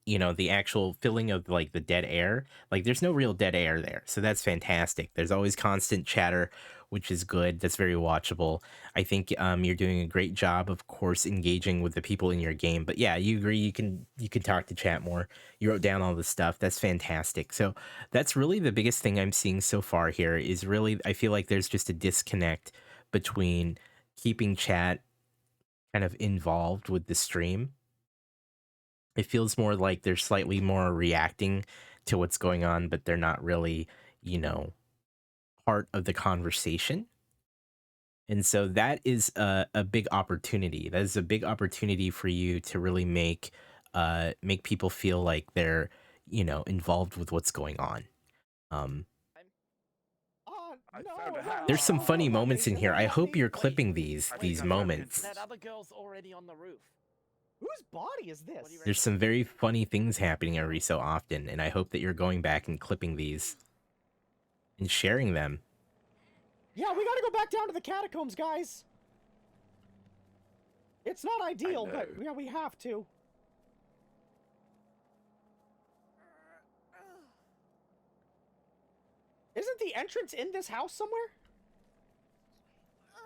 the actual filling of like the dead air. Like there's no real dead air there, so that's fantastic. There's always constant chatter, which is good. That's very watchable. I think you're doing a great job, of course, engaging with the people in your game. But yeah, you agree. You can talk to chat more. You wrote down all the stuff. That's fantastic. So that's really the biggest thing I'm seeing so far here. Is really, I feel like there's just a disconnect between keeping chat kind of involved with the stream. It feels more like they're slightly more reacting to what's going on, but they're not really, you know, part of the conversation. And so that is a big opportunity. That is a big opportunity for you to really make people feel like they're, involved with what's going on. Um, there's some funny moments in here. I hope you're clipping these moments. That other girl's already on the roof. Whose body is this? There's some very funny things happening every so often, and I hope that you're going back and clipping these and sharing them. Yeah, we gotta go back down to the catacombs, guys. It's not ideal, but yeah, we have to. Isn't the entrance in this house somewhere?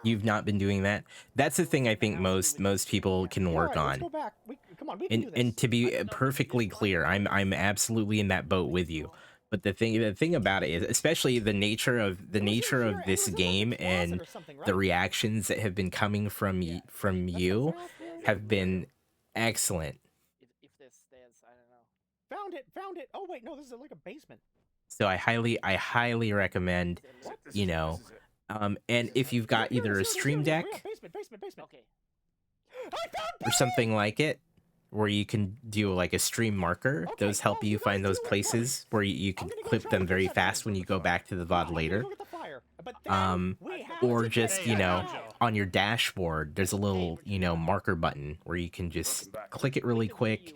You've not been doing that. That's the thing I think most people can work on. Let's go back. Come on, we can do this. And to be perfectly clear, I'm absolutely in that boat with you. But the thing about it is, especially the nature of this game and the reactions that have been coming from you have been excellent. If there's stairs, I don't know. Found it. Oh wait, no, this is like a basement. So I highly recommend, and if you've got either a stream deck Basement. Okay. or something like it, where you can do like a stream marker, those help you find those places where you can clip them very fast when you go back to the VOD later. Or just, on your dashboard, there's a little, marker button where you can just click it really quick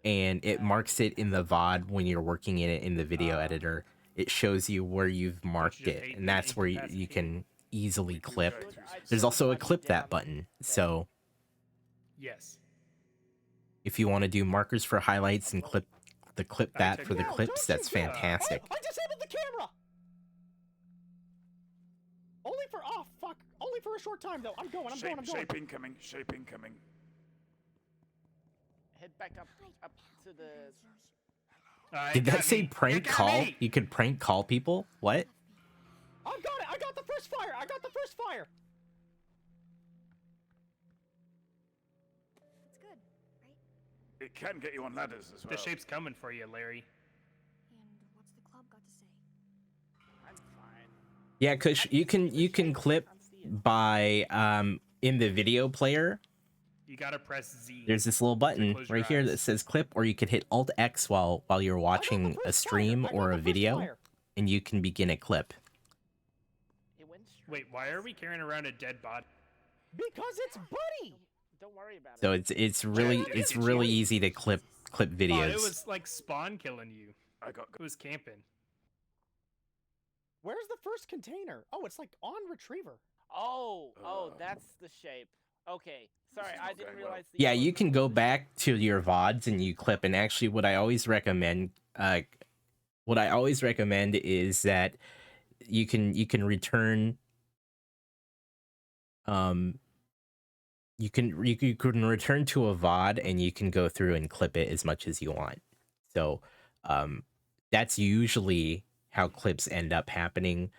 and it marks it in the VOD when you're working in it in the video editor. It shows you where you've marked it, and that's where you can easily clip. There's also a clip that button, so Yes. if you want to do markers for highlights and clip that for the clips, that's fantastic. I disabled the camera! Only for a short time, though. I'm going. Shape incoming. Head back up to the... Did that say prank call? You could prank call people? What? I've got it! I got the first fire! It's good, right? It can get you on ladders as well. The shape's coming for you, Larry. And what's the club got to say? I'm fine. Yeah, cuz you can clip by in the video player. You gotta press Z. There's this little button close your right here eyes. that says clip, or you could hit Alt X while you're watching a stream or a video, and you can begin a clip. It went straight. Wait, why are we carrying around a dead body? Because it's Buddy! Don't worry about So it. it's really easy to clip Oh, videos. it was like Spawn killing you. I got It was camping. Where's the first container? Oh, it's like on retriever. Oh, that's the shape. Okay, sorry, I didn't realize. Yeah, you can go back to your VODs and you clip. And actually, what I always recommend is that you can return. You can return to a VOD and you can go through and clip it as much as you want. So, that's usually how clips end up happening.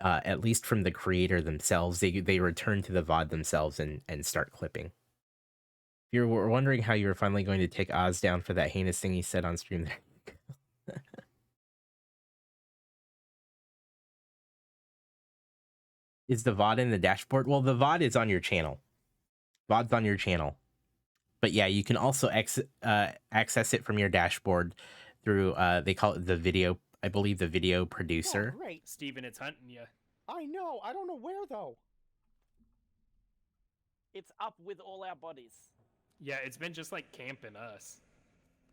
At least from the creator themselves, they return to the VOD themselves and start clipping. If you're wondering how you were finally going to take Oz down for that heinous thing he said on stream, there you go. Is the VOD in the dashboard? Well, the VOD is on your channel. VOD's on your channel. But yeah, you can also access it from your dashboard through, they call it the video, I believe the video producer. Oh, great. Steven, it's hunting you. I know. I don't know where, though. It's up with all our bodies. Yeah, it's been just like camping us.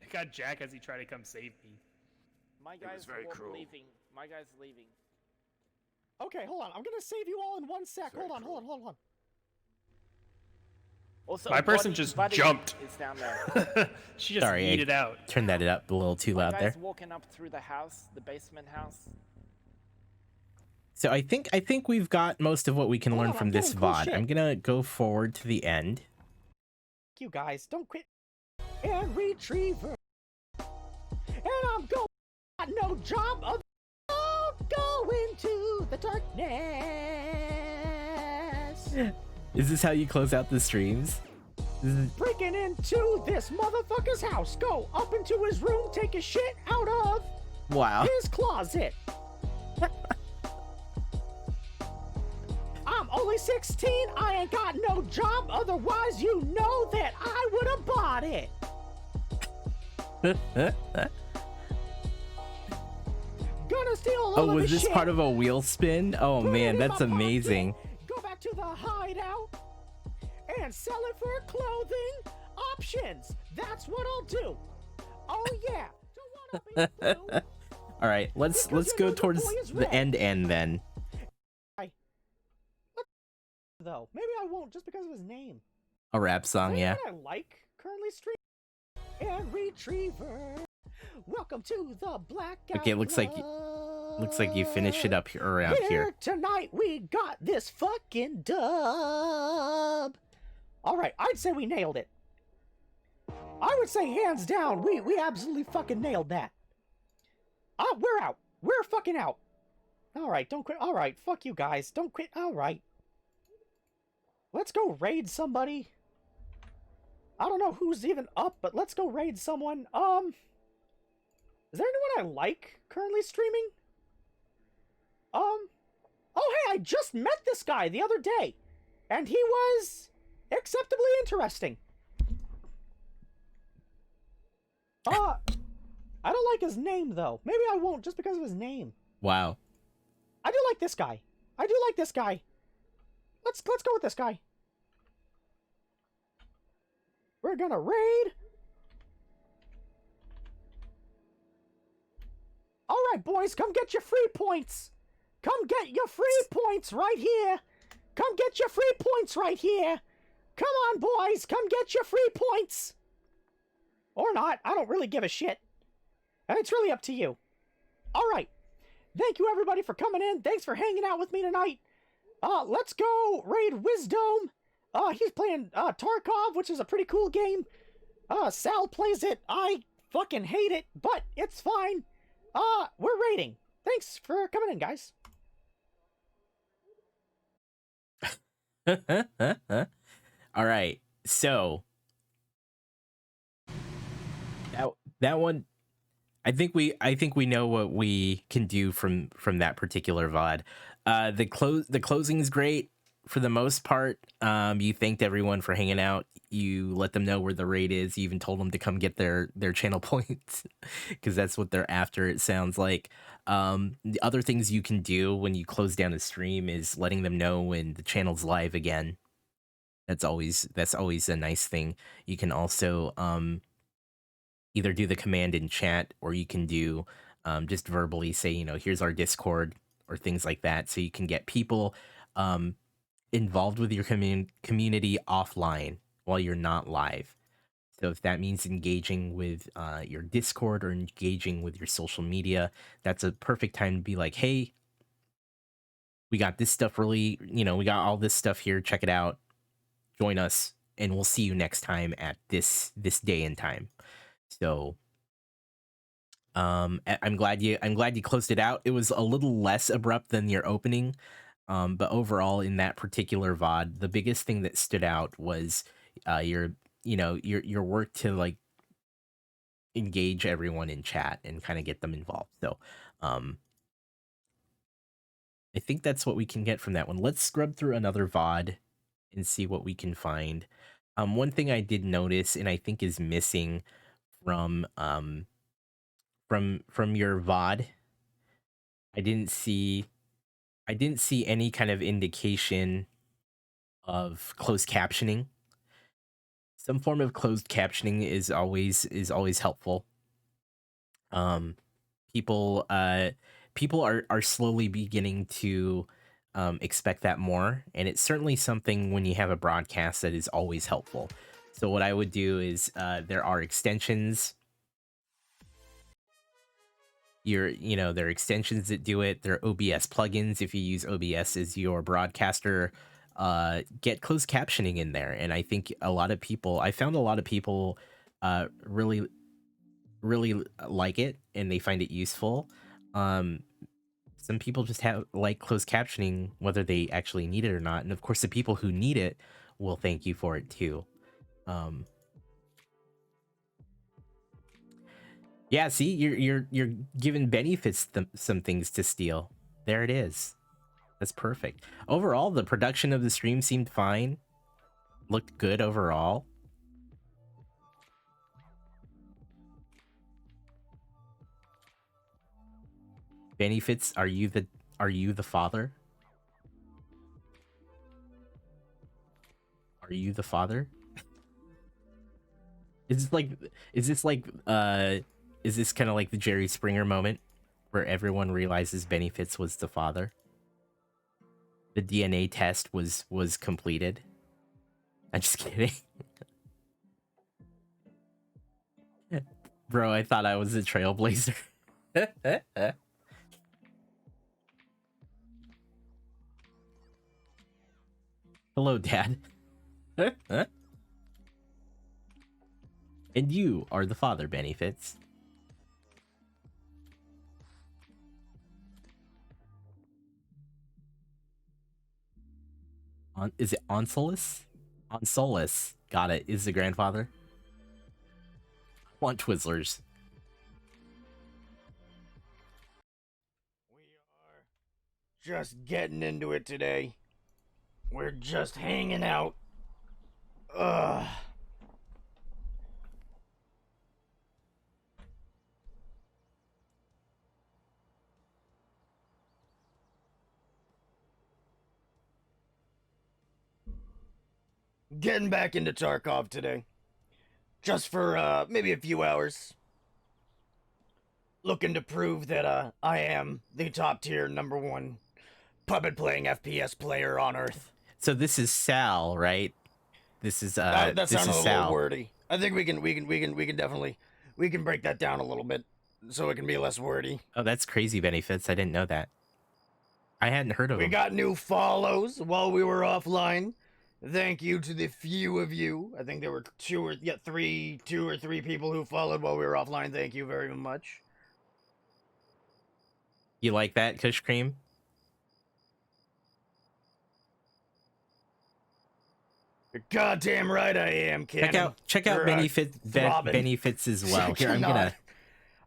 I got Jack as he tried to come save me. My was guy's very cruel. leaving. My guy's leaving. Okay, hold on. I'm gonna save you all in one sec. Hold on. Also, My person Buddy- just Buddy jumped. is down there. She just Sorry, yeeted out. turned that up a little too One loud guy's there. walking up through the house, the basement house. So I think we've got most of what we can Hold learn on, from I'm this getting cool VOD. shit. I'm gonna go forward to the end. You guys, don't quit. And retriever. And I'm going. Got no job of go into the darkness. Is this how you close out the streams? This is- Breaking into this motherfucker's house. Go up into his room, take a shit out of Wow. his closet. I'm only 16. I ain't got no job. Otherwise, you know that I would have bought it. Gonna steal all Oh, of was his this shit. part of a wheel spin? Oh Put it man, in that's my pocket, amazing. Go back to the hideout and sell it for clothing options. That's what I'll do. Oh yeah. Don't wanna be blue. All right, let's Because you go know the towards boy is the red. end then. Though maybe I won't just because of his name. A rap song, Is yeah. that what I like currently stream and retriever. Welcome to the Blackout. Okay, looks like you finished it up here around here. Tonight we got this fucking dub. All right, I'd say we nailed it. I would say hands down, we absolutely fucking nailed that. We're out. We're fucking out. All right, don't quit. All right, fuck you guys. Don't quit. All right. Let's go raid somebody. I don't know who's even up, but let's go raid someone. Is there anyone I like currently streaming? Oh hey, I just met this guy the other day, and he was acceptably interesting. I don't like his name though. Maybe I won't just because of his name. Wow. I do like this guy. I do like this guy. Let's go with this guy. We're gonna raid. All right, boys, come get your free points. Come get your free points right here. Come get your free points right here. Come on, boys, come get your free points. Or not, I don't really give a shit. It's really up to you. All right. Thank you, everybody, for coming in. Thanks for hanging out with me tonight. Let's go raid Wisdom. He's playing Tarkov, which is a pretty cool game. Sal plays it. I fucking hate it, but it's fine. We're raiding. Thanks for coming in, guys. All right. So that one, I think we know what we can do from that particular VOD. The closing is great for the most part. You thanked everyone for hanging out. You let them know where the raid is. You even told them to come get their channel points because that's what they're after. It sounds like. The other things you can do when you close down a stream is letting them know when the channel's live again. That's always a nice thing. You can also either do the command in chat, or you can do just verbally say, here's our Discord or things like that, so you can get people involved with your community offline while you're not live. So if that means engaging with your Discord or engaging with your social media, that's a perfect time to be like, hey, we got this stuff we got all this stuff here. Check it out. Join us, and we'll see you next time at this day and time. So I'm glad you closed it out. It was a little less abrupt than your opening. But overall in that particular VOD, the biggest thing that stood out was your work to like engage everyone in chat and kind of get them involved. So I think that's what we can get from that one. Let's scrub through another VOD and see what we can find. One thing I did notice, and I think is missing from your VOD, I didn't see any kind of indication of closed captioning. Some form of closed captioning is always helpful. People are slowly beginning to expect that more. And it's certainly something when you have a broadcast that is always helpful. So what I would do is there are extensions. There are extensions that do it. There are OBS plugins. If you use OBS as your broadcaster, get closed captioning in there. And I think I found a lot of people really, really like it and they find it useful. Some people just have like closed captioning, whether they actually need it or not. And of course, the people who need it will thank you for it too. Yeah, see, you're giving benefits some things to steal. There it is. That's perfect. Overall, the production of the stream seemed fine. Looked good overall. Benefits, are you the father? Are you the father? Is this kind of like the Jerry Springer moment where everyone realizes Benefits was the father? The DNA test was completed. I'm just kidding. Bro, I thought I was a trailblazer. Hello, Dad. And you are the father, Benefits. Is it Onsolus? Onsolus. Got it. Is the grandfather. I want Twizzlers. We are just getting into it today. We're just hanging out. Ugh. Getting back into Tarkov today. Just for, maybe a few hours. Looking to prove that, I am the top tier #1 puppet playing FPS player on Earth. So this is Sal, right? This is That this sounded is a Sal. little wordy. I think we can definitely break that down a little bit so it can be less wordy. Oh, that's crazy, Benefits. I didn't know that. I hadn't heard of We him. got new follows while we were offline. Thank you to the few of you. I think there were two or three people who followed while we were offline. Thank you very much. You like that, Kush Cream? You're goddamn right I am, Cannon. Check out Benefits as well. Here,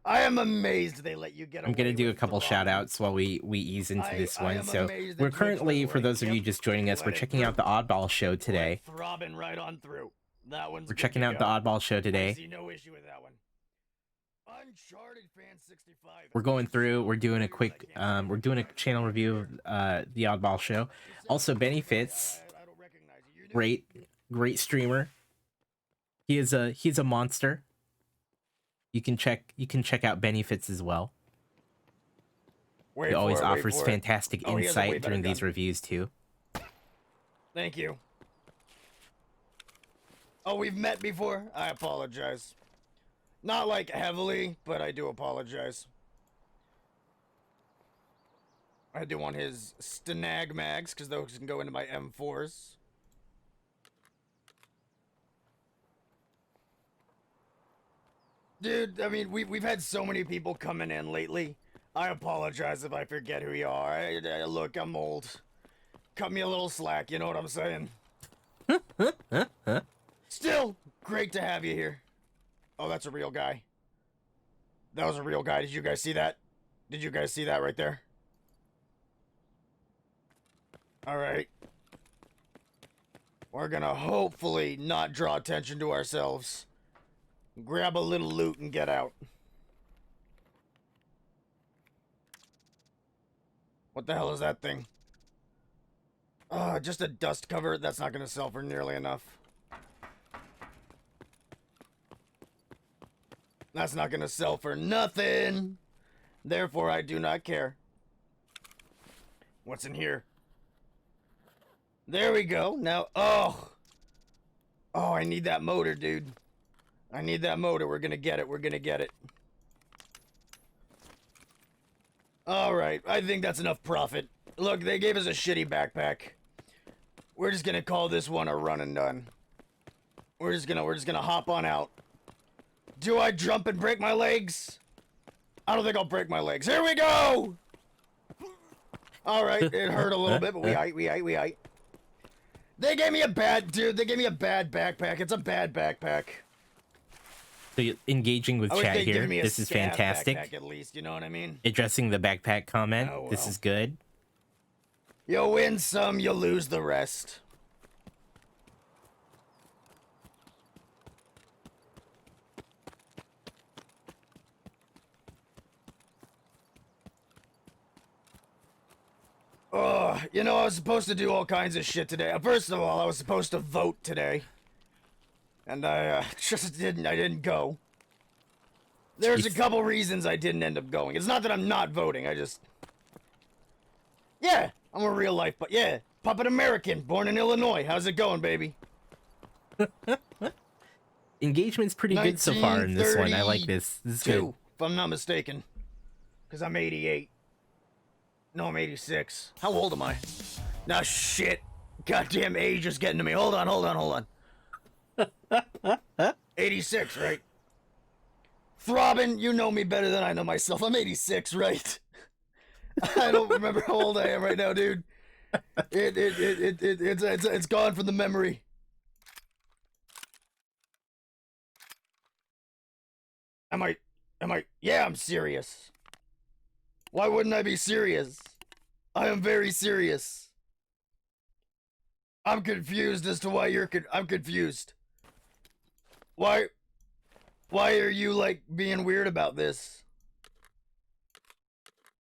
I am amazed they let you get. I'm gonna do a couple shout outs while we ease into this one. So we're currently, for those of you just joining us, we're checking out the Oddball Show today. Throbbing right on through. That one's We're checking out the Oddball Show today. I see no issue with that one. Uncharted fan 65. We're going through. We're doing a quick. We're doing a channel review of the Oddball Show. Also, Benefits, great streamer. He's a monster. You can check out Benefits as well. He always offers fantastic insight during these reviews too. Thank you. Oh, we've met before? I apologize. Not like heavily, but I do apologize. I do want his Stanag mags, because those can go into my M4s. Dude, I mean, we've had so many people coming in lately. I apologize if I forget who you are. Look, I'm old. Cut me a little slack, you know what I'm saying? Still, great to have you here. Oh, that's a real guy. That was a real guy. Did you guys see that? Did you guys see that right there? Alright. We're gonna hopefully not draw attention to ourselves. Grab a little loot and get out. What the hell is that thing? Just a dust cover. That's not gonna sell for nearly enough. That's not gonna sell for nothing. Therefore, I do not care. What's in here? There we go. Now, oh, I need that motor, dude. I need that motor. We're gonna get it. We're gonna get it. All right, I think that's enough profit. Look, they gave us a shitty backpack. We're just gonna call this one a run and done. We're just gonna hop on out. Do I jump and break my legs? I don't think I'll break my legs. Here we go! All right, it hurt a little bit, but we ate. They gave me a bad, dude, they gave me a bad backpack. It's a bad backpack. So engaging with I wish chat they'd here. given me a This is scav fantastic. backpack at least, you know what I mean? Addressing the backpack comment. Oh, This well. is good. You win some, you lose the rest. Oh, you know, I was supposed to do all kinds of shit today. First of all, I was supposed to vote today. And I just didn't. I didn't go. There's a Jeez. couple reasons I didn't end up going. It's not that I'm not voting. I just... Yeah, I'm a real life, but yeah. Puppet American, born in Illinois. How's it going, baby? Engagement's pretty good so far in this one. I like this. This is good. If I'm not mistaken. Because I'm 88. No, I'm 86. How old am I? Nah, shit. Goddamn age is getting to me. Hold on. 86, right? Throbbing, you know me better than I know myself. I'm 86, right? I don't remember how old I am right now, dude. It's gone from the memory. Am I? Yeah, I'm serious. Why wouldn't I be serious? I am very serious. I'm confused as to why I'm confused. Why are you, like, being weird about this?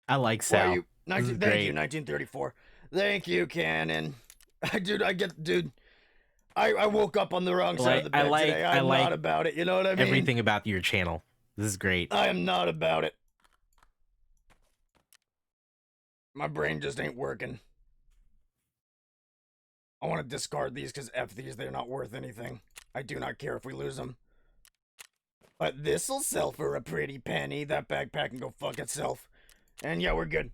I like Why are Sal. you... This is Thank great. you, 1934. Thank you, Cannon. Dude, I woke up on the wrong side of the bed today. I'm not about it, you know what I mean? Everything about your channel. This is great. I am not about it. My brain just ain't working. I want to discard these because F these, they're not worth anything. I do not care if we lose them. But this'll sell for a pretty penny. That backpack can go fuck itself. And yeah, we're good.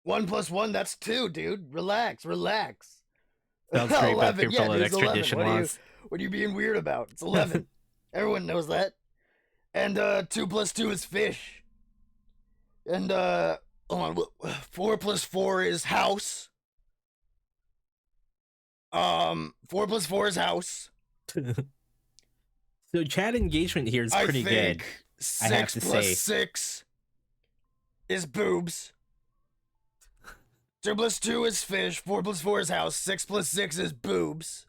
1 + 1, that's 2, dude. Relax. Sounds great, but 11. fearful of Dude, it's 11. extradition laws. What are you being weird about? It's 11. Everyone knows that. And 2 + 2 is fish. And hold on, 4 + 4 is house. 4 + 4 is house. So chat engagement here is pretty good. I have to 6 say. + 6 is boobs. 2 + 2 is fish. 4 + 4 is house. 6 + 6 is boobs.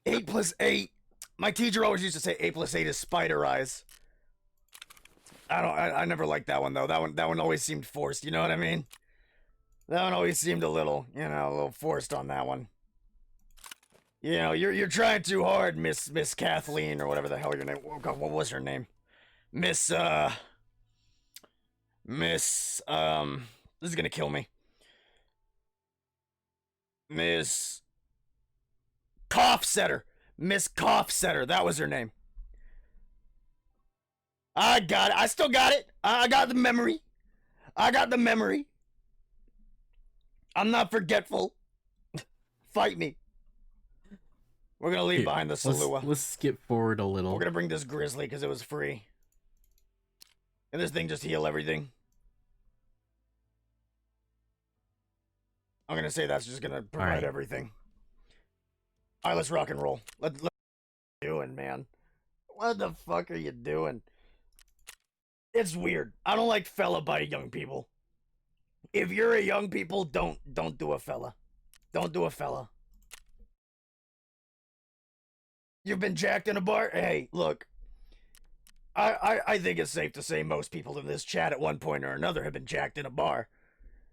8 + 8. My teacher always used to say 8 + 8 is spider eyes. I never liked that one though. That one always seemed forced. You know what I mean? That one always seemed a little forced on that one. You know, you're trying too hard, Miss Kathleen or whatever the hell your name. Oh God, what was her name? This is gonna kill me. Miss Coughsetter. Miss Coughsetter. That was her name. I got it. I still got it. I got the memory. I'm not forgetful. Fight me. We're gonna leave Here, behind the Salua. Let's skip forward a little. We're gonna bring this Grizzly because it was free. And this thing just heal everything. I'm gonna say that's just gonna provide Alright. everything. Alright, let's rock and roll. What are you doing, man? What the fuck are you doing? It's weird. I don't like fella by young people. If you're a young people, don't do a fella. Don't do a fella. You've been jacked in a bar? Hey, look. I think it's safe to say most people in this chat at one point or another have been jacked in a bar.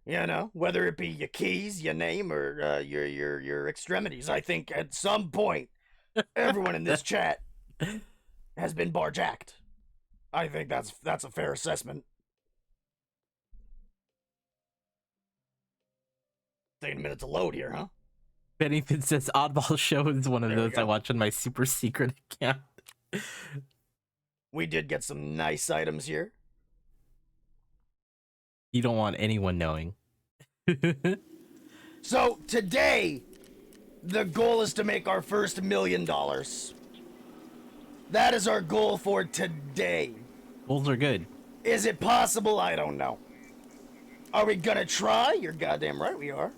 You know, whether it be your keys, your name, or your extremities. I think at some point, everyone in this chat has been bar jacked. I think that's a fair assessment. Taking a minute to load here, huh? Benny Finn says Oddball Show is one of There we those I go. watch on my super secret account. We did get some nice items here. You don't want anyone knowing. So today, the goal is to make our first $1 million. That is our goal for today. Goals are good. Is it possible? I don't know. Are we gonna try? You're goddamn right we are.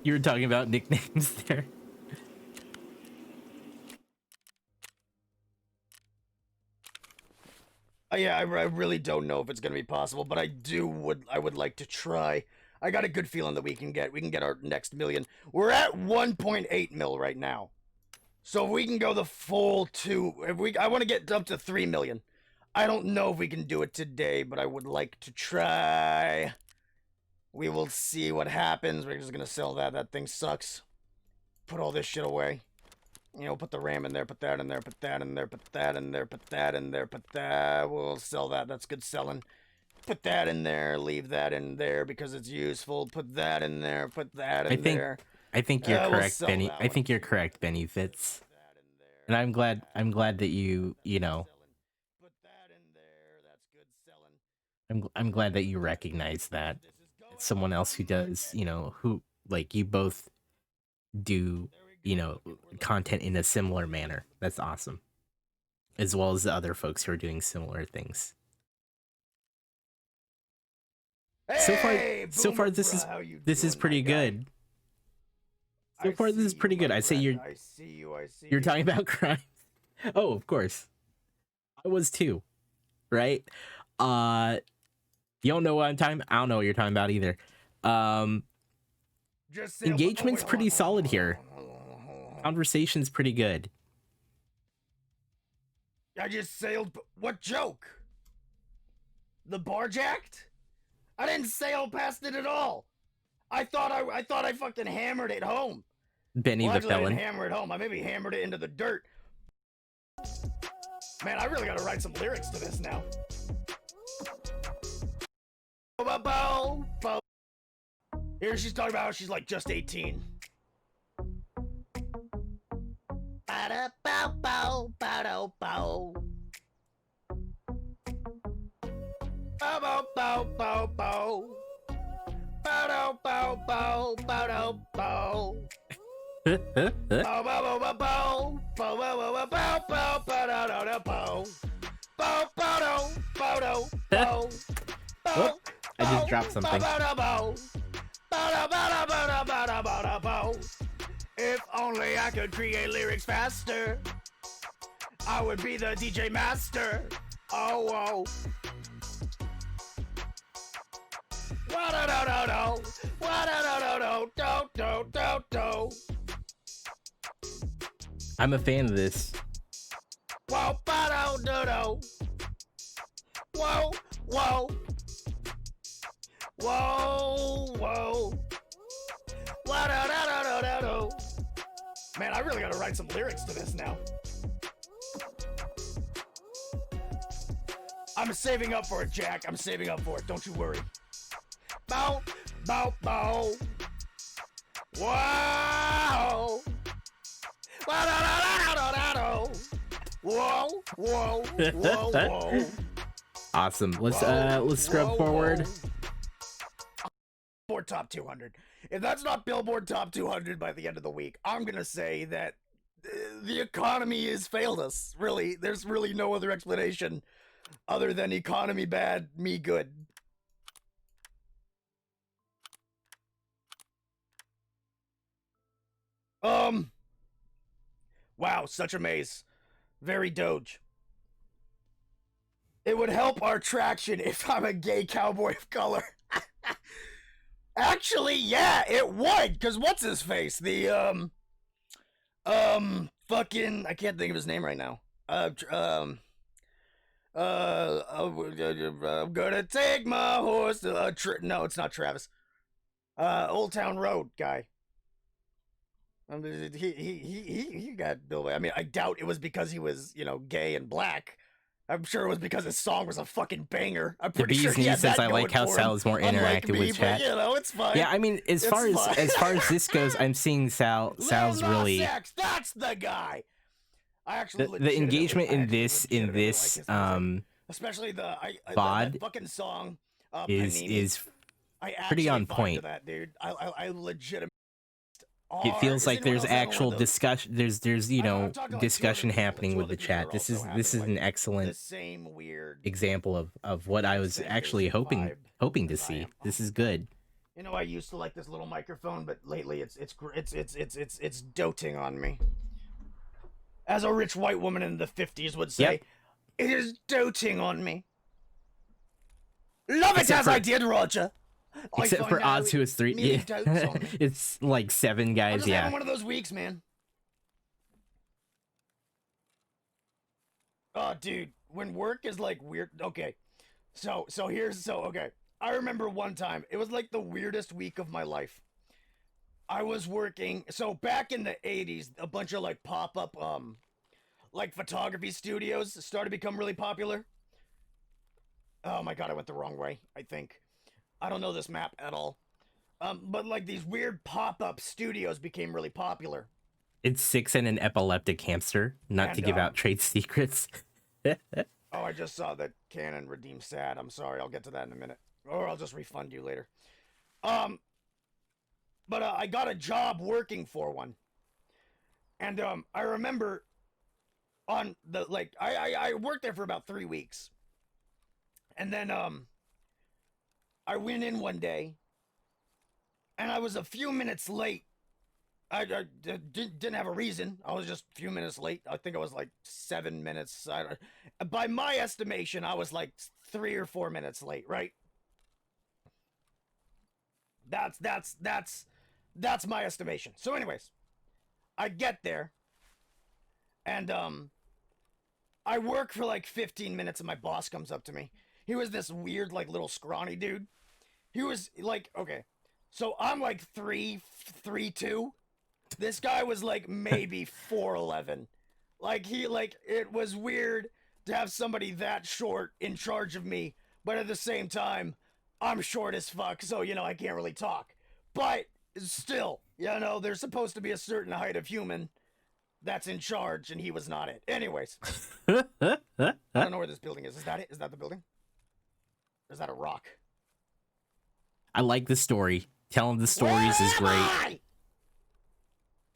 You were talking about nicknames there. Yeah, I really don't know if it's gonna be possible, but I would like to try. I got a good feeling that we can get our next million. We're at 1.8 mil right now. So if we can go the full I want to get up to 3 million. I don't know if we can do it today, but I would like to try. We will see what happens. We're just gonna sell that. That thing sucks. Put all this shit away. You know, put the RAM in there, put that in there, put that in there, put that in there, put that in there, put that. We'll sell that. That's good selling. Put that in there, leave that in there because it's useful. Put that in there, put that in there. I think you're We'll correct, sell Benny. that I one. think you're correct, Benny Fitz. And I'm glad that you know, Put that in there. That's good selling. I'm glad that you recognize that. As someone else who does, you know, who like you both do, you know, content in a similar manner. That's awesome. As well as the other folks who are doing similar things. Hey, So far Boomer this Bra, how you is doing, pretty my guy? good. So far this is pretty good. I say I see you. you're talking about crimes. Oh, of course. I was too. Right? You don't know what I'm talking about? I don't know what you're talking about either. Just Engagement's pretty solid here. Hold on. Conversation's pretty good. I just sailed. What joke? The bar jacked? I didn't sail past it at all. I thought I fucking hammered it home. Benny Well, the actually, I felon. didn't hammer it home. I maybe hammered it into the dirt. Man, I really gotta write some lyrics to this now. Here she's talking about how she's like just 18. Ba-da-bow-bow, ba-da-bow. Bow-bow-bow-bow-bow. Bow-dow-bow-bow, bow-dow-bow. Bow-bow-bow-bow, bow-bow-bow-bow, bow-dow-dow-dow-bow. Bow-bow-dow-bow-dow-bow. Whoop, I just dropped something. If only I could create lyrics faster, I would be the DJ master. Oh, whoa. Wa-da-da-da-do. Wa-da-da-da-do. I'm a fan of this. Whoa, ba-do-do-do. Whoa, whoa. Whoa, whoa. Wa-da-da-da-da-da-do. Man, I really gotta write some lyrics to this now. I'm saving up for it, Jack. I'm saving up for it. Don't you worry. Bow, bow, bow. Wow. Wa-da-da-da-da-da-do. Whoa, whoa, whoa, whoa. Awesome. Let's scrub forward. Billboard Top 200. If that's not Billboard Top 200 by the end of the week, I'm gonna say that the economy has failed us. Really, there's really no other explanation other than economy bad, me good. Wow, such a maze. Very Doge. It would help our traction if I'm a gay cowboy of color. Actually, yeah, it would, cause what's his face? The fucking I can't think of his name right now. I'm gonna take my horse to no, it's not Travis. Old Town Road guy. He got Bill. I mean, I doubt it was because he was, you know, gay and black. I'm sure it was because his song was a fucking banger. I'm The pretty sure bee's he knee had says, that "I like going how for Sal him, is more unlike interactive me, with chat." But, you know, it's fine. Yeah, I mean, as It's far as fine. as far as this goes, I'm seeing Sal's Lil Nas really X, that's the guy. I actually the engagement in this legitimately like his music. Especially VOD that fucking song, Panini. is I pretty actually on vibe to point. that, dude. I legitimately. It feels Is like anyone there's else having one actual of those? discussion. There's you know I've talked to like 200 discussion people, and happening two with other the people chat. are This also is having, an like, excellent the same weird, example of what I was same actually basic vibe hoping to as I see. am. This Oh is my God. good. You know, I used to like this little microphone, but lately it's doting on me. As a rich white woman in the 50s would say, Yep. it is doting on me. Love it Except as I for- did, Roger. Except for Oz, who is 3. Merely Yeah. dotes on me. It's like 7 I'm guys. just Yeah. having one of those weeks, man. Oh, dude, when work is like weird. Okay, so okay. I remember one time. It was like the weirdest week of my life. I was working. So back in the 80s, a bunch of like pop-up like photography studios started to become really popular. Oh my god, I went the wrong way, I think. I don't know this map at all. But like these weird pop-up studios became really popular. It's 6 and an epileptic hamster. Not to And, give out trade secrets. Oh, I just saw that Canon redeemed sad. I'm sorry, I'll get to that in a minute. Or I'll just refund you later. But I got a job working for one. And I remember on the like I worked there for about 3 weeks. And then I went in one day and I was a few minutes late. I didn't have a reason. I was just a few minutes late. I think I was like 7 minutes. By my estimation, I was like 3 or 4 minutes late, right? That's my estimation. So anyways, I get there and I work for like 15 minutes and my boss comes up to me. He was this weird like little scrawny dude. He was like, okay. So I'm like 3'2". This guy was like maybe 4'11". Like it was weird to have somebody that short in charge of me, but at the same time, I'm short as fuck, so you know I can't really talk. But still, you know, there's supposed to be a certain height of human that's in charge, and he was not it. Anyways, I don't know where this building is. Is that it? Is that the building? Or is that a rock? I like the story. Telling the stories is great.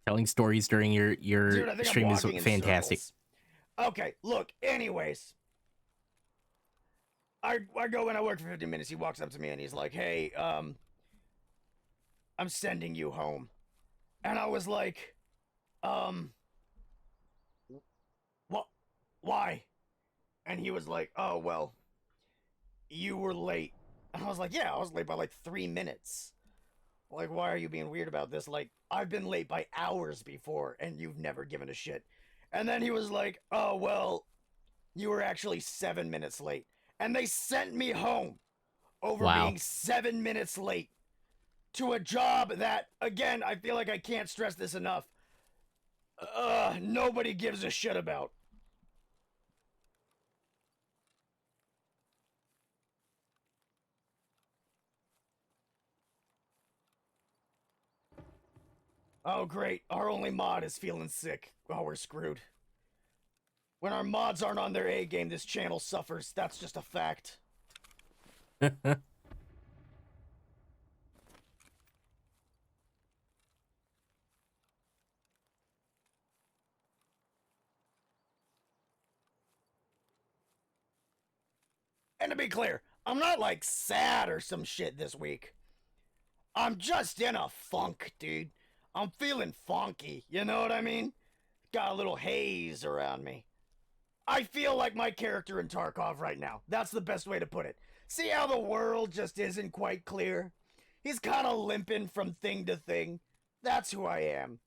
Telling stories during your Dude, I think stream I'm is walking in fantastic. circles. Okay, look, anyways. I go and I work for 15 minutes. He walks up to me and he's like, hey, I'm sending you home. And I was like, what? Why? And he was like, oh, well, you were late. And I was like, yeah, I was late by like 3 minutes. Like, why are you being weird about this? Like, I've been late by hours before and you've never given a shit. And then he was like, oh, well, you were actually 7 minutes late. And they sent me home over being 7 minutes late to a job that, again, I feel like I can't stress this enough. Nobody gives a shit about. Oh, great. Our only mod is feeling sick. Oh, we're screwed. When our mods aren't on their A game, this channel suffers. That's just a fact. And to be clear, I'm not like sad or some shit this week. I'm just in a funk, dude. I'm feeling funky, you know what I mean? Got a little haze around me. I feel like my character in Tarkov right now. That's the best way to put it. See how the world just isn't quite clear? He's kind of limping from thing to thing. That's who I am.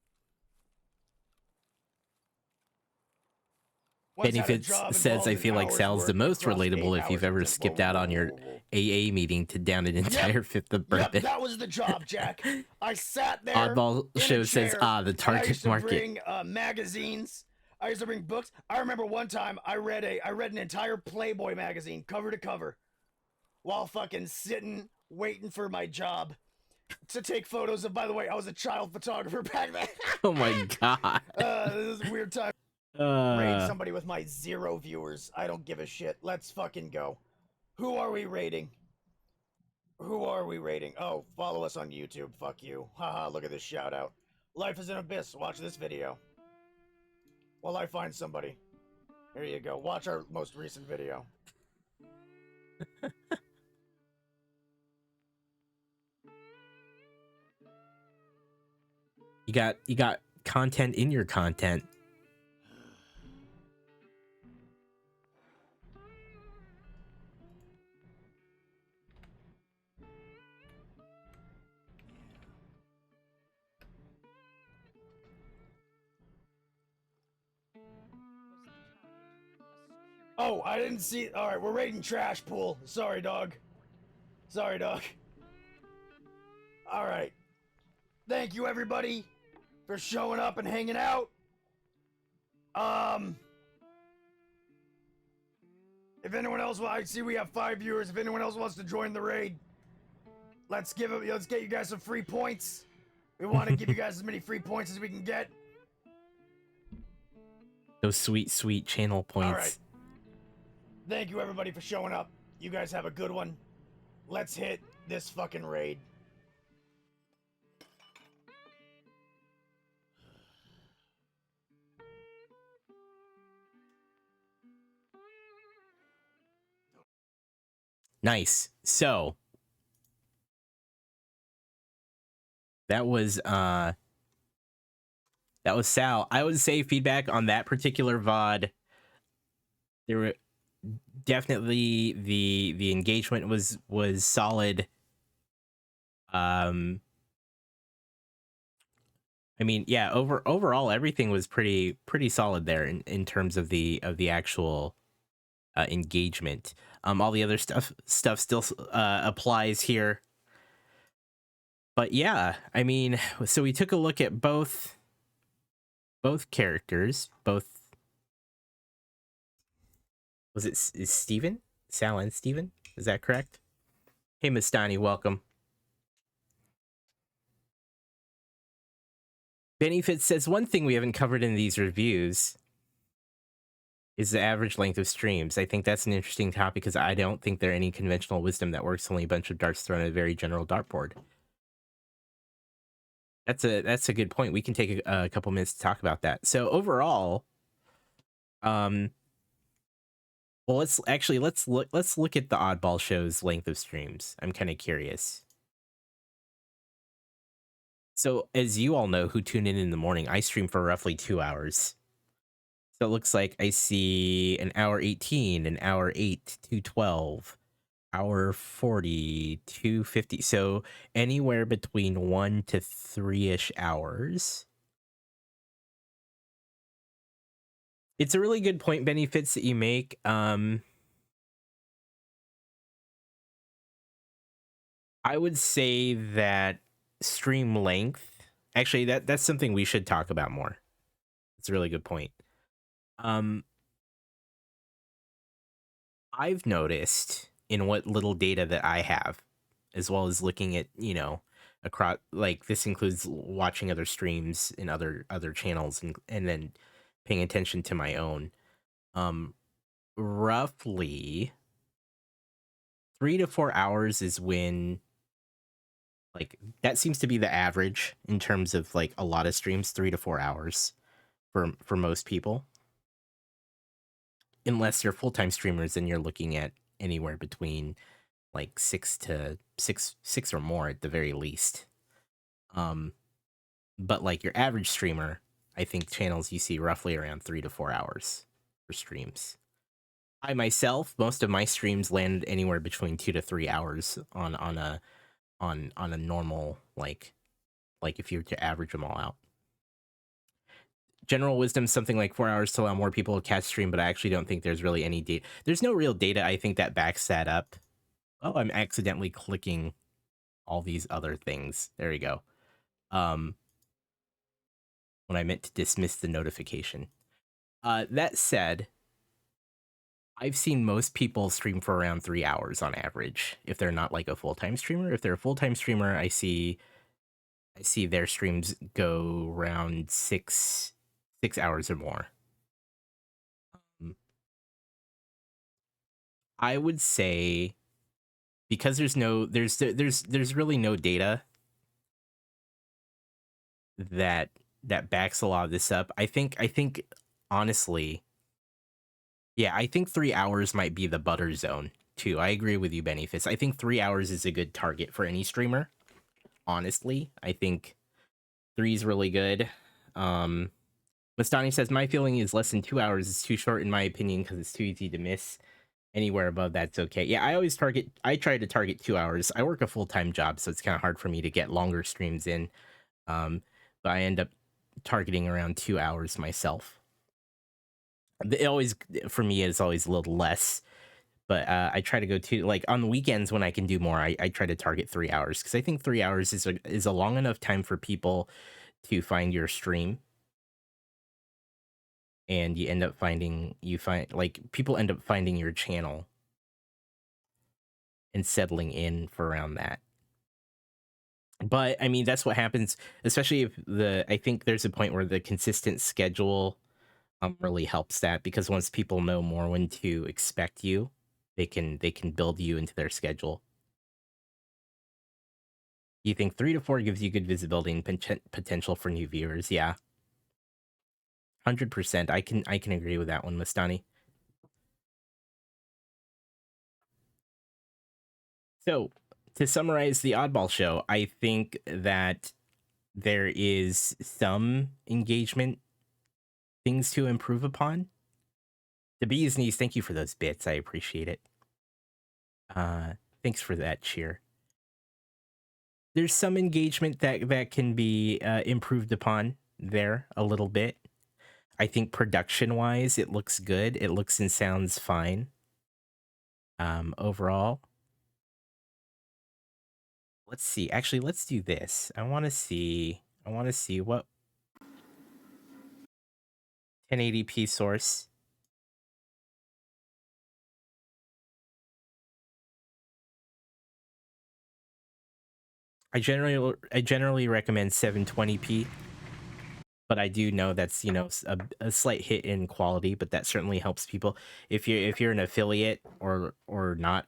Benefits says, I feel like Sal's the most relatable if you've ever skipped out on your AA meeting to down an entire fifth of bourbon. Yep, that was the job, Jack. I sat there. Oddball in a Show says, chair, the and I target used to market. bring magazines. I used to bring books. I remember one time I read an entire Playboy magazine cover to cover while fucking sitting waiting for my job to take photos of. By the way, I was a child photographer back then. Oh my god. This is a weird time. Raid somebody with my 0 viewers. I don't give a shit. Let's fucking go. Who are we raiding? Who are we raiding? Oh, follow us on YouTube. Fuck you. Haha, look at this shout out. Life is an abyss. Watch this video. While I find somebody. Here you go. Watch our most recent video. You got content in your content. Oh, I didn't see. All right, we're raiding trash pool. Sorry, dog. Sorry, dog. All right. Thank you, everybody, for showing up and hanging out. If anyone else, I see we have 5 viewers. If anyone else wants to join the raid, let's get you guys some free points. We want to give you guys as many free points as we can get. Those sweet, sweet channel points. All right. Thank you, everybody, for showing up. You guys have a good one. Let's hit this fucking raid. Nice. So that was Sal. I would say feedback on that particular VOD. There were definitely the engagement was solid. I mean, yeah, overall everything was pretty solid there in terms of the actual engagement. All the other stuff still applies here. But yeah, I mean, so we took a look at both characters, was is Steven? Sal and Steven? Is that correct? Hey, Mastani, welcome. Benny Fitz says, one thing we haven't covered in these reviews is the average length of streams. I think that's an interesting topic because I don't think there are any conventional wisdom that works, only a bunch of darts thrown at a very general dartboard. That's a good point. We can take a couple minutes to talk about that. So overall, well, let's look at the Oddball Show's length of streams. I'm kind of curious. So as you all know who tune in the morning, I stream for roughly 2 hours. So it looks like I see an hour 18, an hour 8, 212, hour 40, 250. So anywhere between 1 to 3-ish hours. It's a really good point, Benny Fitz, that you make. I would say that stream length, actually, that's something we should talk about more. It's a really good point. I've noticed in what little data that I have, as well as looking at, across, like, this includes watching other streams in other channels and then paying attention to my own, roughly 3 to 4 hours is when, like, that seems to be the average in terms of, like, a lot of streams, 3 to 4 hours for most people. Unless you're full-time streamers and you're looking at anywhere between like 6 or more at the very least. But like your average streamer, I think channels you see roughly around 3 to 4 hours for streams. I myself, most of my streams land anywhere between 2 to 3 hours on a normal, like if you were to average them all out. General wisdom, something like 4 hours to allow more people to catch stream, but I actually don't think there's really any data. There's no real data, I think, that backs that up. Oh, I'm accidentally clicking all these other things. There we go. When I meant to dismiss the notification. That said, I've seen most people stream for around 3 hours on average. If they're not like a full-time streamer, if they're a full-time streamer, I see their streams go around 6 hours or more. I would say because there's really no data that backs a lot of this up. I think honestly, yeah, I think 3 hours might be the butter zone too. I agree with you, Bennyfist. I think 3 hours is a good target for any streamer. Honestly, I think 3 is really good. Mastani says my feeling is less than 2 hours is too short in my opinion because it's too easy to miss. Anywhere above that's okay. Yeah, I try to target 2 hours. I work a full-time job, so it's kind of hard for me to get longer streams in. But I end up targeting around 2 hours myself. It always, for me, it's always a little less. But I try to go to, like, on the weekends when I can do more, I try to target 3 hours because I think 3 hours is a long enough time for people to find your stream. And people end up finding your channel and settling in for around that. But I mean, that's what happens, especially if I think there's a point where the consistent schedule really helps that, because once people know more when to expect you, they can build you into their schedule. You think 3 to 4 gives you good visibility and potential for new viewers? Yeah, 100%. I can agree with that one, Mastani. So, to summarize the Oddball Show, I think that there is some engagement things to improve upon. The bee's knees, thank you for those bits. I appreciate it. Thanks for that cheer. There's some engagement that can be improved upon there a little bit. I think production-wise, it looks good. It looks and sounds fine. Overall. Let's see. Actually, let's do this. I want to see what 1080p source. I generally recommend 720p, but I do know that's, you know, a slight hit in quality, but that certainly helps people. If you're an affiliate or not,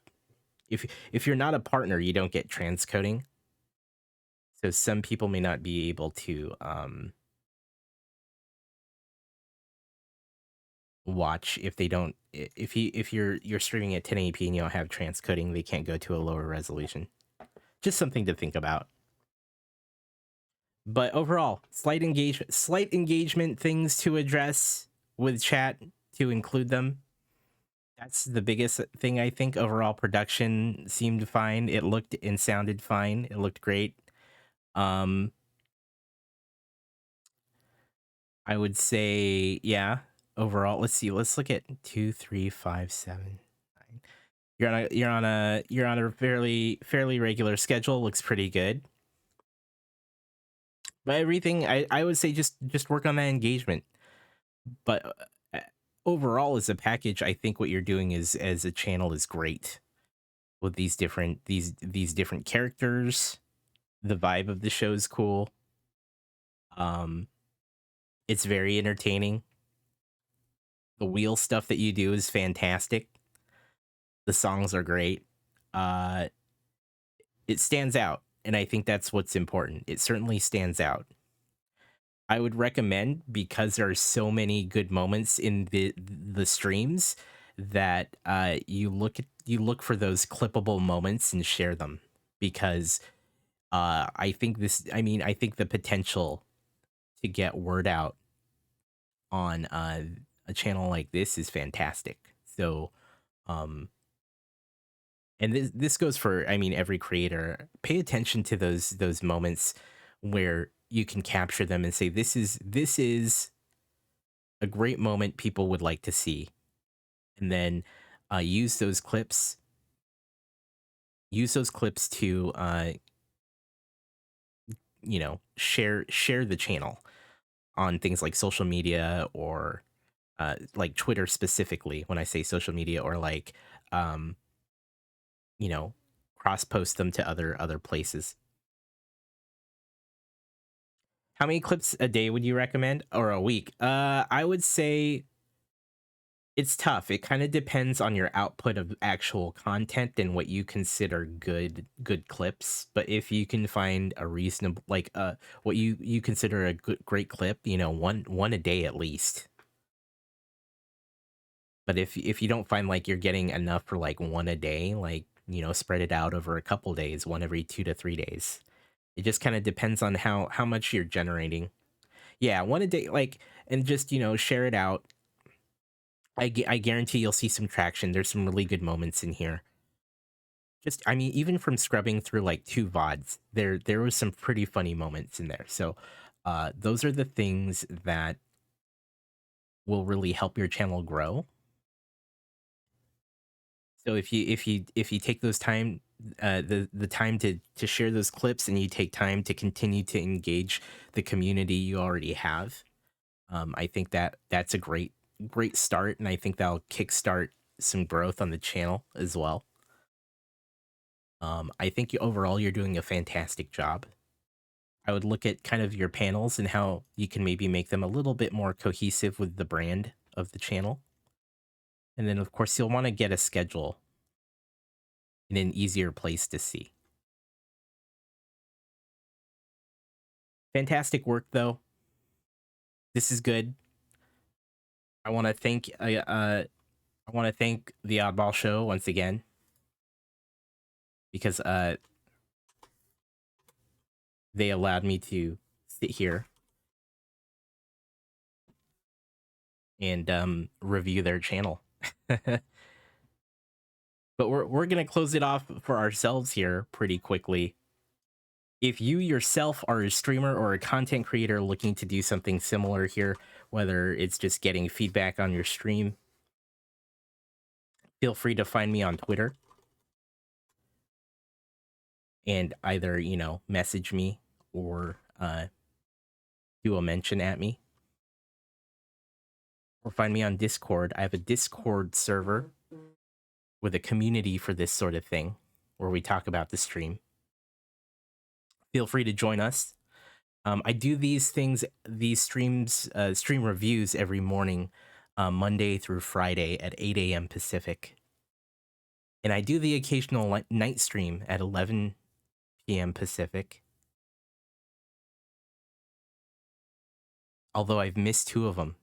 if you're not a partner, you don't get transcoding. So some people may not be able to watch if they don't, if you're streaming at 1080p and you don't have transcoding, they can't go to a lower resolution. Just something to think about. But overall, slight engagement things to address with chat to include them. That's the biggest thing, I think. Overall production seemed fine. It looked and sounded fine. It looked great. I would say, yeah, overall, let's see. Let's look at 2, 3, 5, 7, 9. You're on a fairly regular schedule. Looks pretty good. But everything, I would say just work on that engagement. But overall, as a package, I think what you're doing is as a channel is great with these different characters. The vibe of the show is cool. It's very entertaining. The wheel stuff that you do is fantastic. The songs are great. It stands out, and I think that's what's important. It certainly stands out. I would recommend, because there are so many good moments in the streams, that you look for those clippable moments and share them, because I think the potential to get word out on a channel like this is fantastic. So and this goes for, I mean, every creator. Pay attention to those moments where you can capture them and say, this is a great moment people would like to see, and then use those clips to share the channel on things like social media or like Twitter specifically when I say social media, or like you know, cross post them to other places. How many clips a day would you recommend, or a week? I would say it's tough. It kind of depends on your output of actual content and what you consider good clips. But if you can find a reasonable, like what you consider a great clip, you know, one a day at least. But if you don't find like you're getting enough for like one a day, like, you know, spread it out over a couple days, one every 2 to 3 days. It just kind of depends on how much you're generating. Yeah, one a day, like, and just, you know, share it out. I guarantee you'll see some traction. There's some really good moments in here. Just, I mean, even from scrubbing through like 2 VODs, there was some pretty funny moments in there. So, those are the things that will really help your channel grow. So if you take those time, the time to share those clips, and you take time to continue to engage the community you already have, I think that's a great start, and I think that'll kickstart some growth on the channel as well. I think overall you're doing a fantastic job. I would look at kind of your panels and how you can maybe make them a little bit more cohesive with the brand of the channel. And then, of course, you'll want to get a schedule in an easier place to see. Fantastic work, though. This is good. I want to thank the Oddball Show once again, because they allowed me to sit here and review their channel. But we're gonna close it off for ourselves here pretty quickly. If you yourself are a streamer or a content creator looking to do something similar here, whether it's just getting feedback on your stream, feel free to find me on Twitter and either, you know, message me or do a mention at me, or find me on Discord. I have a Discord server with a community for this sort of thing where we talk about the stream. Feel free to join us. I do these stream reviews every morning, Monday through Friday at 8 a.m. Pacific. And I do the occasional night stream at 11 p.m. Pacific. Although I've missed 2 of them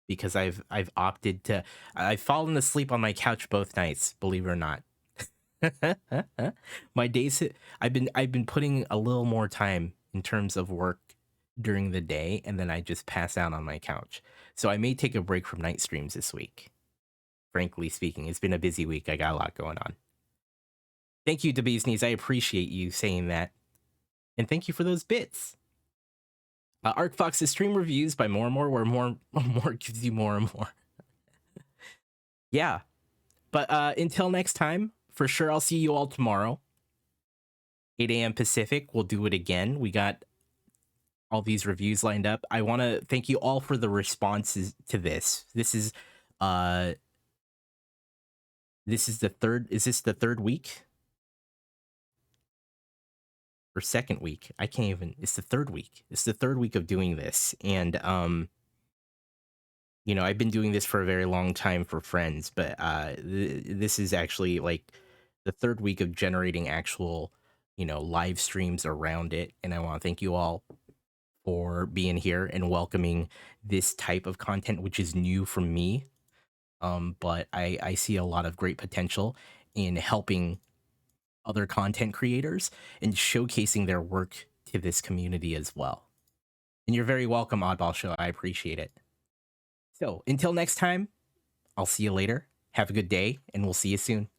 because I've opted to. I've fallen asleep on my couch both nights, believe it or not. My days, I've been putting a little more time in terms of work during the day, and then I just pass out on my couch. So I may take a break from night streams this week. Frankly speaking, it's been a busy week. I got a lot going on. Thank you, DeBeesneys. I appreciate you saying that. And thank you for those bits. ArcFox's stream reviews by more and more, where more gives you more and more. Yeah. But until next time, for sure, I'll see you all tomorrow. 8 a.m. Pacific. We'll do it again. We got all these reviews lined up. I want to thank you all for the responses to this. This is the third. Is this the third week? Or second week? I can't even. It's the third week. It's the third week of doing this. And you know, I've been doing this for a very long time for friends, but this is actually like the third week of generating actual, you know, live streams around it. And I want to thank you all for being here and welcoming this type of content, which is new for me. But I see a lot of great potential in helping other content creators and showcasing their work to this community as well. And you're very welcome, Oddball Show. I appreciate it. So until next time, I'll see you later. Have a good day, and we'll see you soon.